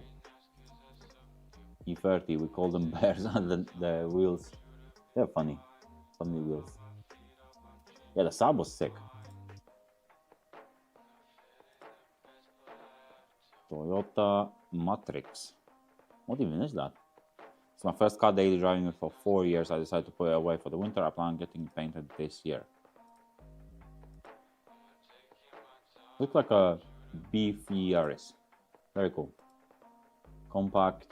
E30, we call them bears on the wheels. They're funny. Funny wheels. Yeah, the Saab was sick. Toyota Matrix. What even is that? It's my first car daily driving it for 4 years. I decided to put it away for the winter. I plan on getting it painted this year. Looks like a beef Yaris. Very cool. Compact,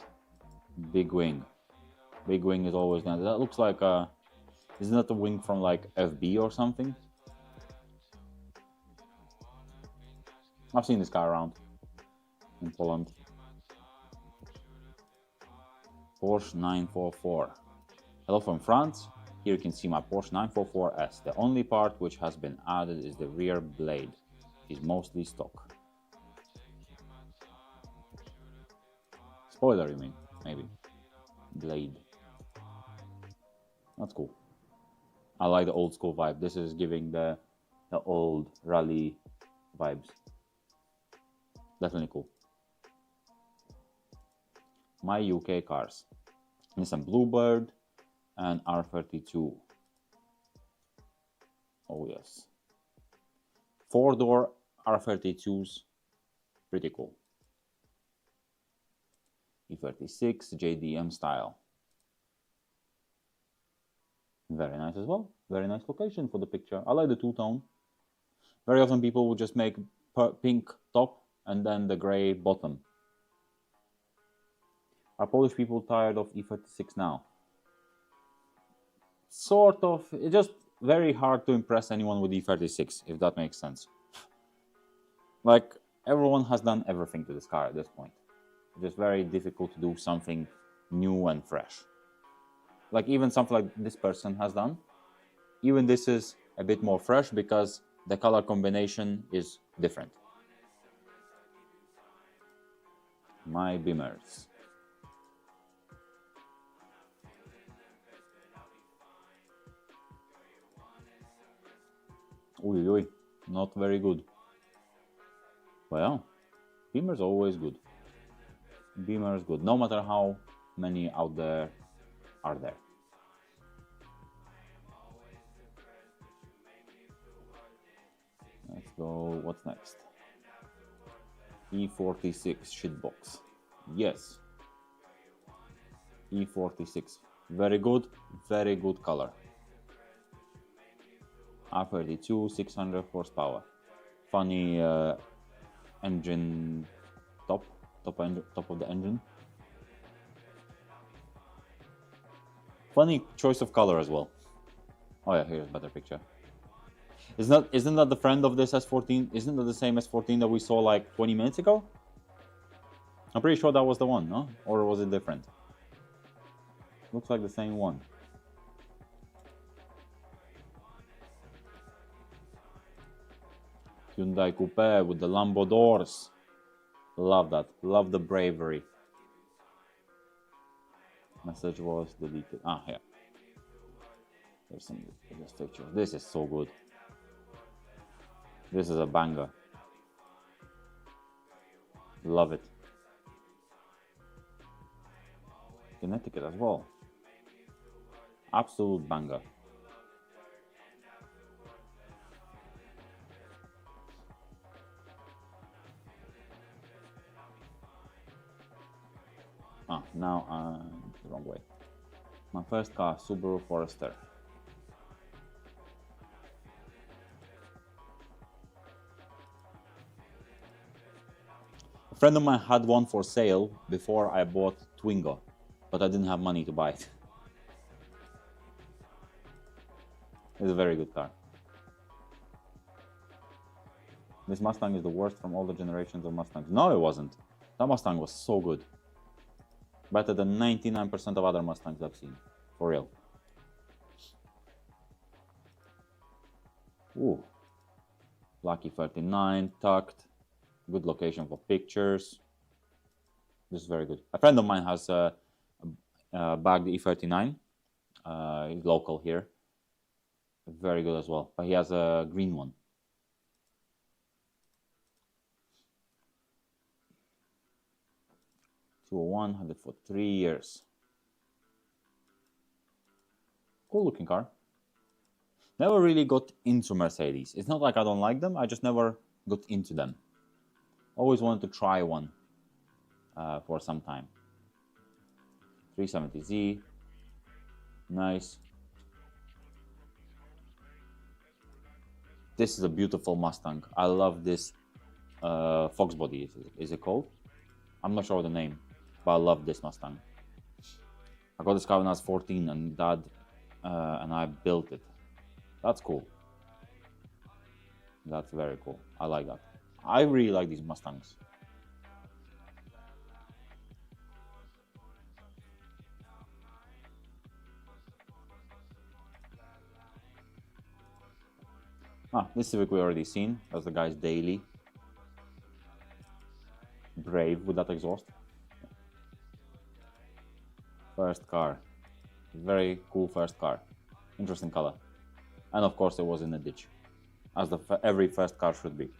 big wing. Big wing is always nice. That looks like a... Isn't that a wing from like FB or something? I've seen this car around in Poland. Porsche 944. Hello from France. Here you can see my Porsche 944S. The only part which has been added is the rear blade. It's mostly stock. Spoiler, you mean? Maybe. Blade. That's cool. I like the old school vibe. This is giving the old rally vibes. Definitely cool. My UK cars. Nissan Bluebird and R32. Oh yes. 4-door R32s. Pretty cool. E36 JDM style. Very nice as well. Very nice location for the picture. I like the two-tone. Very often people will just make pink top and then the gray bottom. Are Polish people tired of E36 now? Sort of. It's just very hard to impress anyone with E36, if that makes sense. Like, everyone has done everything to this car at this point. It's just very difficult to do something new and fresh. Like, even something like this person has done. Even this is a bit more fresh because the color combination is different. My Beamers. Uy, uy. Not very good. Well, Beamer's always good. Beamer is good, no matter how many out there are there. Let's go, what's next? E46 shitbox. Yes. E46. Very good color. R32, 600 horsepower. Funny engine top of the engine. Funny choice of color as well. Oh yeah, here's a better picture. Isn't that the friend of this S14? Isn't that the same S14 that we saw like 20 minutes ago? I'm pretty sure that was the one, no? Or was it different? Looks like the same one. Hyundai Coupe with the Lambo doors. Love that. Love the bravery. Message was deleted. Ah, here. There's some pictures. This is so good. This is a banger. Love it. Connecticut as well. Absolute banger. Ah, now I'm the wrong way. My first car, Subaru Forester. A friend of mine had one for sale before I bought Twingo, but I didn't have money to buy it. It's a very good car. This Mustang is the worst from all the generations of Mustangs. No, it wasn't. That Mustang was so good. Better than 99% of other Mustangs I've seen. For real. Ooh. Lucky 39, tucked. Good location for pictures. This is very good. A friend of mine has a bagged E39. He's local here. Very good as well. But he has a green one. '201, had it for 3 years. Cool looking car. Never really got into Mercedes. It's not like I don't like them, I just never got into them. Always wanted to try one for some time. 370Z. Nice. This is a beautiful Mustang. I love this Fox body, is it called? I'm not sure the name, but I love this Mustang. I got this car when I was 14 and Dad and I built it. That's cool. That's very cool. I like that. I really like these Mustangs. Ah, this Civic we already seen. That's the guy's daily. Brave with that exhaust. First car. Very cool first car. Interesting color. And of course it was in a ditch. As every first car should be.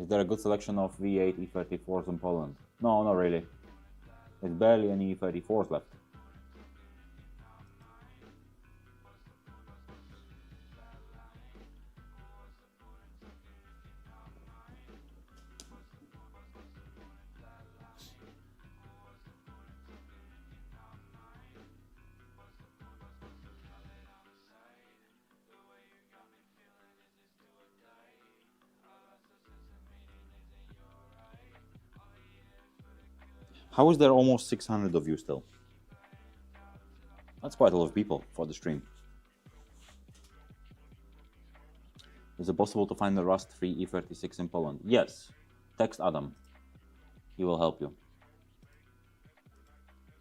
Is there a good selection of V8 E34s in Poland? No, not really. There's barely any E34s left. How is there almost 600 of you still? That's quite a lot of people for the stream. Is it possible to find the rust-free E36 in Poland? Yes. Text Adam. He will help you.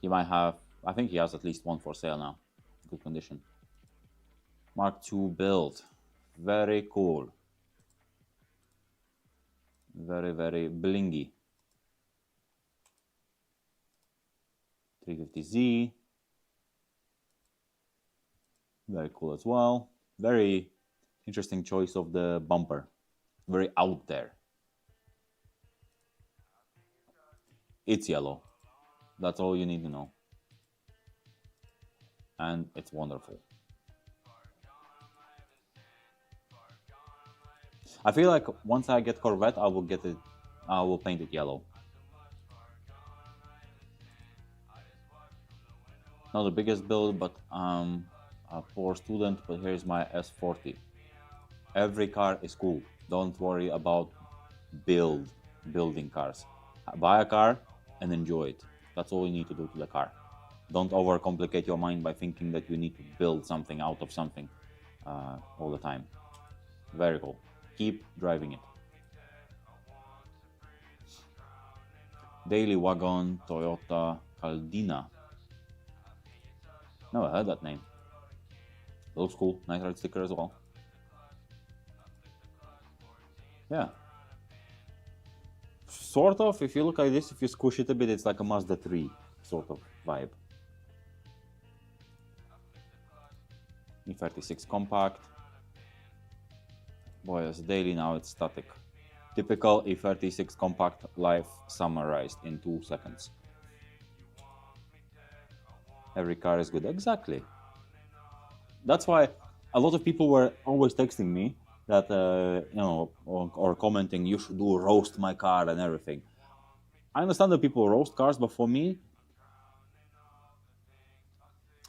He might have, I think he has at least one for sale now. Good condition. Mark II build. Very cool. Very, very blingy. 350Z. Very cool as well. Very Interesting choice of the bumper. Very out there. It's yellow. That's all you need to know. And it's wonderful. I feel like once I get Corvette, I will paint it yellow. Not the biggest build, but I'm a poor student, but here's my S40. Every car is cool. Don't worry about building cars. Buy a car and enjoy it. That's all you need to do to the car. Don't overcomplicate your mind by thinking that you need to build something out of something all the time. Very cool. Keep driving it. Daily Wagon Toyota Caldina. Never heard that name. Looks cool. NIGHTRIDE sticker as well. Yeah. Sort of, if you look like this, if you squish it a bit, it's like a Mazda 3 sort of vibe. E36 compact. Boy, it's daily, now it's static. Typical E36 compact life summarized in 2 seconds. Every car is good. Exactly. That's why a lot of people were always texting me that, you know, or commenting, you should do roast my car and everything. I understand that people roast cars, but for me,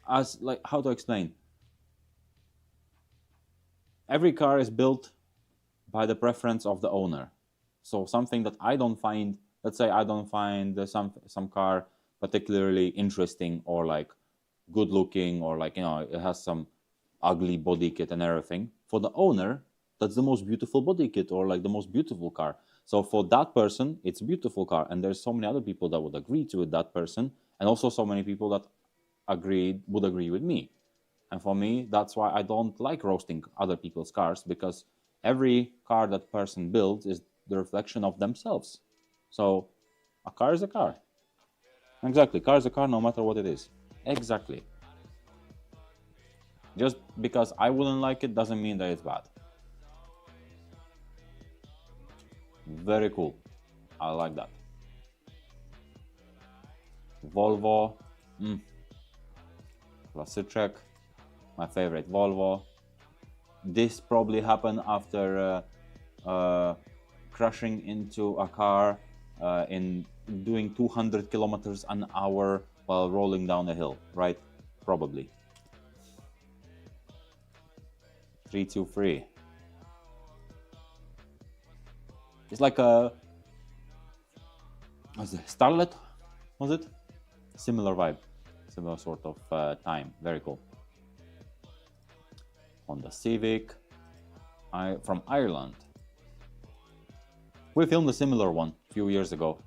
as like, how to explain? Every car is built by the preference of the owner. So something that I don't find, let's say I don't find some car particularly interesting or like good looking, or like, you know, it has some ugly body kit and everything. For the owner, that's the most beautiful body kit or like the most beautiful car. So for that person, it's a beautiful car. And there's so many other people that would agree to that person. And also so many people that would agree with me. And for me, that's why I don't like roasting other people's cars, because every car that person builds is the reflection of themselves. So a car is a car. Exactly. Car is a car no matter what it is. Exactly. Just because I wouldn't like it doesn't mean that it's bad. Very cool. I like that. Volvo. Klasyczek. My favorite Volvo. This probably happened after crashing into a car in doing 200 kilometers an hour while rolling down a hill, right? Probably. 323. It's like a Starlet, was it? Similar vibe, similar sort of time. Very cool. Honda Civic, from Ireland. We filmed a similar one a few years ago.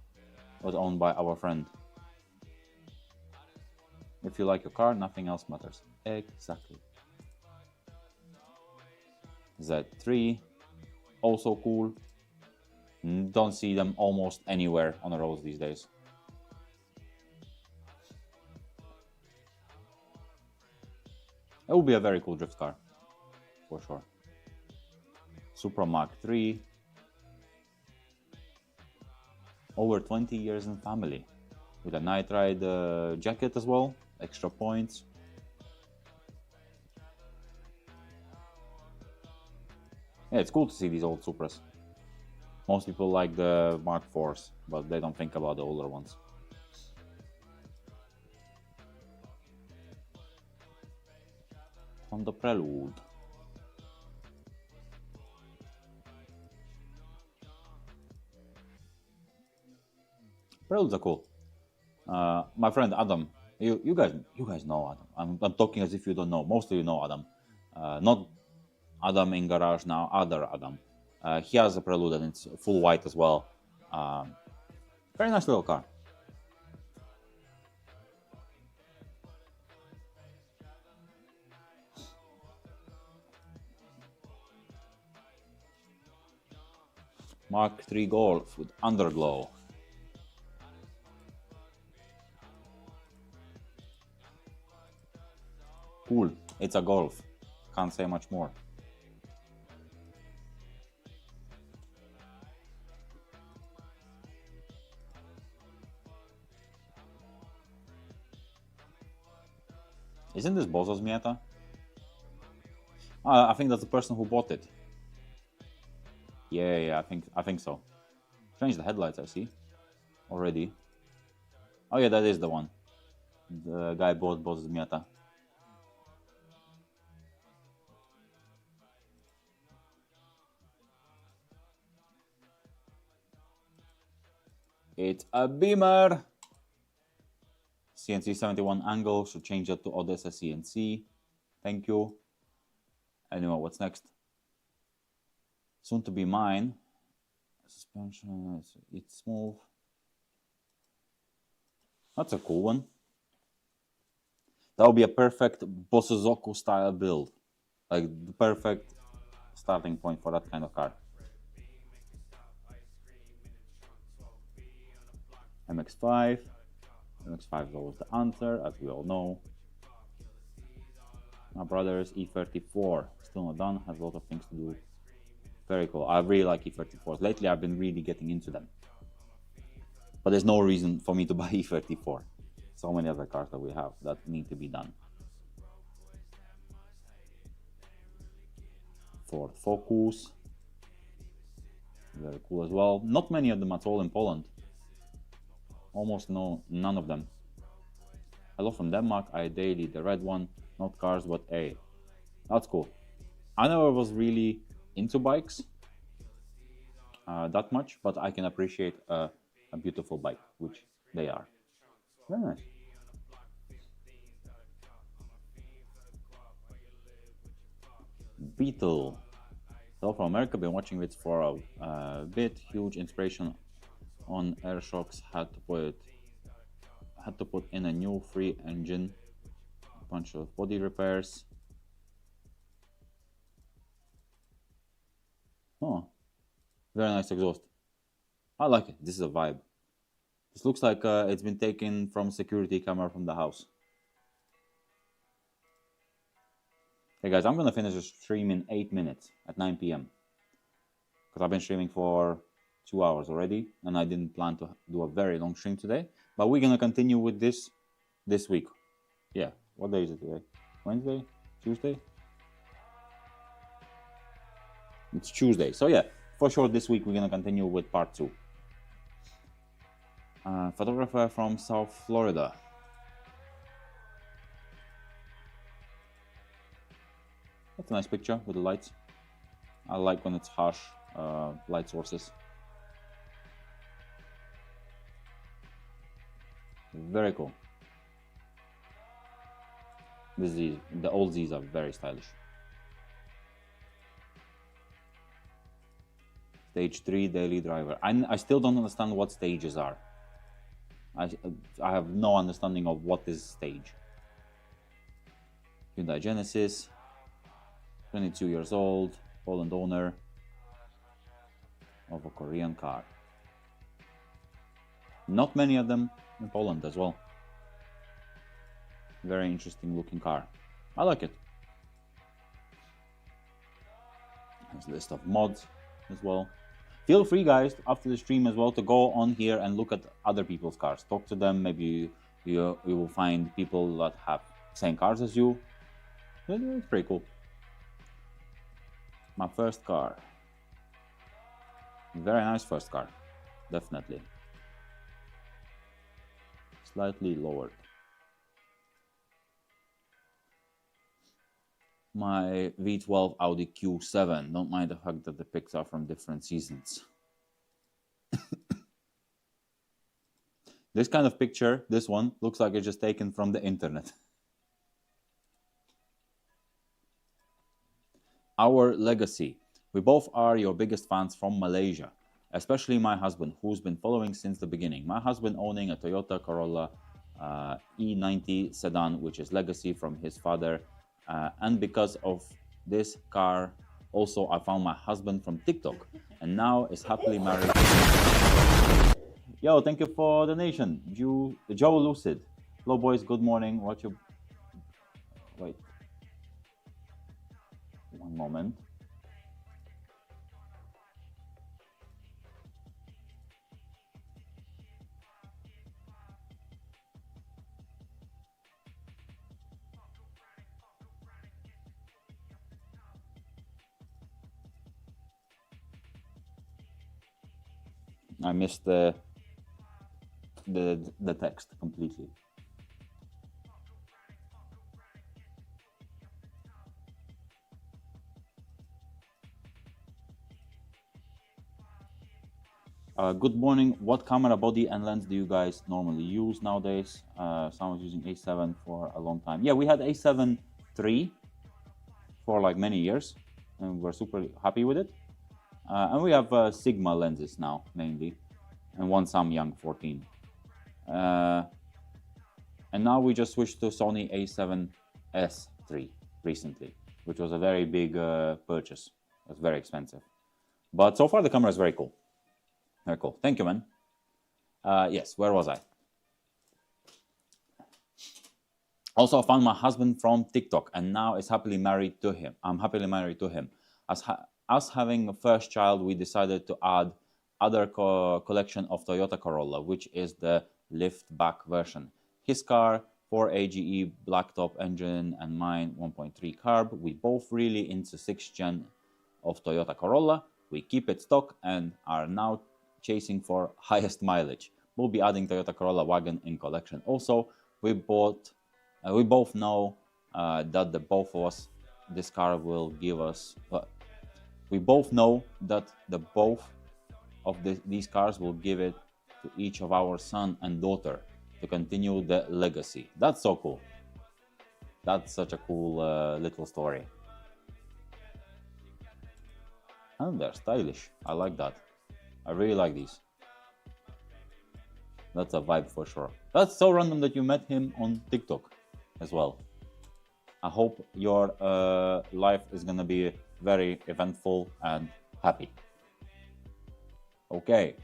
It was owned by our friend. If you like your car, nothing else matters. Exactly. Z3, also cool. Don't see them almost anywhere on the roads these days. It will be a very cool drift car, for sure. Supra Mach 3. Over 20 years in family. With a NIGHTRIDE jacket as well. Extra points. Yeah, it's cool to see these old Supras. Most people like the Mark IVs, but they don't think about the older ones. Honda Prelude. Preludes are cool. My friend Adam, you guys know Adam. I'm talking as if you don't know. Most of you know Adam. Not Adam in garage now, other Adam. He has a Prelude and it's full white as well. Very nice little car. Mark III Golf with underglow. Cool. It's a Golf. Can't say much more. Isn't this Bozo's Miata? I think that's the person who bought it. Yeah, I think so. Change the headlights, I see. Already. Oh yeah, that is the one. The guy bought Bozo's Miata. It's a Beamer! CNC 71 angle, should change that to Odessa CNC. Thank you. Anyway, what's next? Soon to be mine. Suspension, it's smooth. That's a cool one. That would be a perfect Bosozoku style build. Like the perfect starting point for that kind of car. MX-5. MX-5 is always the answer, as we all know. My brother's E34. Still not done, has a lot of things to do. Very cool. I really like E34s. Lately I've been really getting into them. But there's no reason for me to buy E34. So many other cars that we have that need to be done. Ford Focus. Very cool as well. Not many of them at all in Poland. Almost none of them. Hello from Denmark. I daily the red one. Not cars, but A. That's cool. I never was really into bikes that much, but I can appreciate a beautiful bike, which they are. Very nice. Beetle. Hello from America. Been watching it for a bit. Huge inspiration on air shocks. Had to put in a new free engine. A bunch of body repairs. Oh, very nice exhaust. I like it. This is a vibe. This looks like it's been taken from security camera from the house. Hey guys, I'm gonna finish the stream in 8 minutes at 9 p.m. because I've been streaming for 2 hours already, and I didn't plan to do a very long stream today. But we're gonna continue with this week. Yeah, what day is it today? Wednesday? Tuesday? It's Tuesday. So yeah, for sure this week we're gonna continue with part 2. Photographer from South Florida. That's a nice picture with the lights. I like when it's harsh light sources. Very cool. The old Z's are very stylish. Stage 3 daily driver. I still don't understand what stages are. I have no understanding of what is stage. Hyundai Genesis. 22 years old. Poland owner of a Korean car. Not many of them in Poland as well. Very interesting looking car. I like it. There's a list of mods as well. Feel free guys after the stream as well to go on here and look at other people's cars. Talk to them. Maybe you will find people that have same cars as you. It's pretty cool. My first car. Very nice first car. Definitely. Slightly lowered. My V12 Audi Q7. Don't mind the fact that the pics are from different seasons. This kind of picture, this one, looks like it's just taken from the internet. Our legacy. We both are your biggest fans from Malaysia, especially my husband, who's been following since the beginning. My husband owning a Toyota Corolla E90 sedan, which is legacy from his father. And because of this car, also I found my husband from TikTok and now is happily married. Yo, thank you for the donation. Joe Lucid. Hello boys, good morning. Wait. One moment. I missed the text completely. Good morning. What camera body and lens do you guys normally use nowadays? Someone's using A7 for a long time. Yeah, we had A7 III for like many years, and we're super happy with it. And we have Sigma lenses now, mainly, and one Samyang 14. And now we just switched to Sony A7S III recently, which was a very big purchase. It was very expensive. But so far the camera is very cool. Very cool. Thank you, man. Yes, where was I? Also, I found my husband from TikTok and now is happily married to him. I'm happily married to him. As having a first child, we decided to add other collection of Toyota Corolla, which is the lift-back version. His car, 4AGE blacktop engine, and mine 1.3 carb. We both really into 6th gen of Toyota Corolla. We keep it stock and are now chasing for highest mileage. We'll be adding Toyota Corolla wagon in collection. Also, we both know that the both of us, this car will give us. We both know that the both of these cars will give it to each of our son and daughter to continue the legacy. That's so cool. That's such a cool little story. And they're stylish. I like that. I really like these. That's a vibe for sure. That's so random that you met him on TikTok as well. I hope your life is gonna be very eventful and happy. Okay.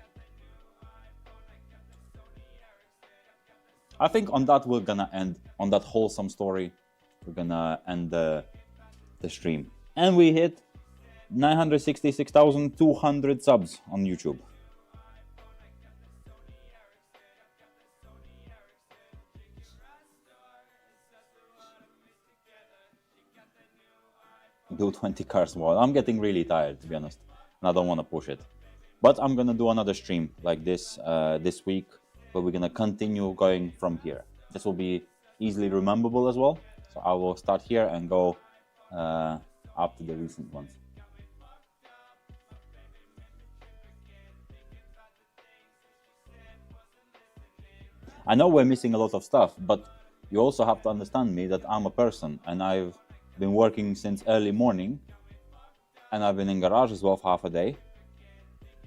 I think on that we're gonna end, on that wholesome story, we're gonna end the stream. And we hit 966,200 subs on YouTube. Do 20 cars more. I'm getting really tired, to be honest, and I don't want to push it. But I'm gonna do another stream like this this week, where we're gonna continue going from here. This will be easily rememberable as well. So I will start here and go up to the recent ones. I know we're missing a lot of stuff, but you also have to understand me that I'm a person and I've been working since early morning, and I've been in garage as well for half a day,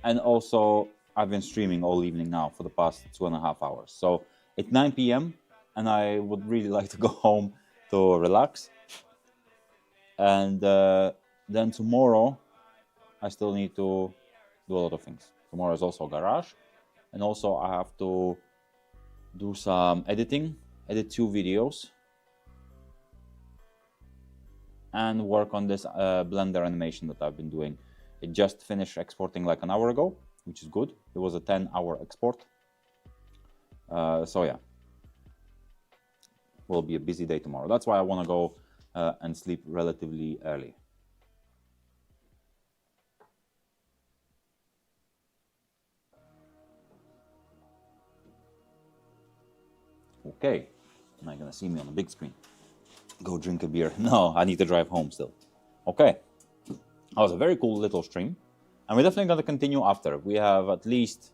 and also I've been streaming all evening now for the past 2.5 hours. So it's 9 p.m. and I would really like to go home to relax. And then tomorrow I still need to do a lot of things. Tomorrow is also garage, and also I have to do some editing, edit 2 videos, and work on this Blender animation that I've been doing. It just finished exporting like an hour ago, which is good. It was a 10-hour export. So yeah, will be a busy day tomorrow. That's why I want to go and sleep relatively early. Okay, now you're gonna see me on the big screen. Go drink a beer. No, I need to drive home still. Okay, that was a very cool little stream, and we're definitely gonna continue after. We have at least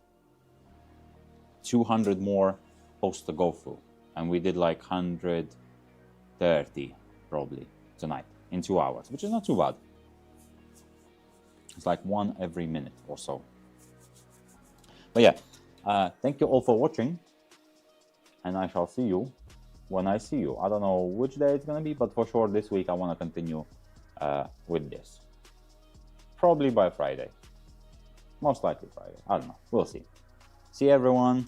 200 more posts to go through, and we did like 130 probably tonight in 2 hours, which is not too bad. It's like one every minute or so. But yeah, thank you all for watching, and I shall see you when I see you. I don't know which day it's gonna be, but for sure this week I want to continue with this. Probably by Friday. Most likely Friday. I don't know. We'll see. See everyone.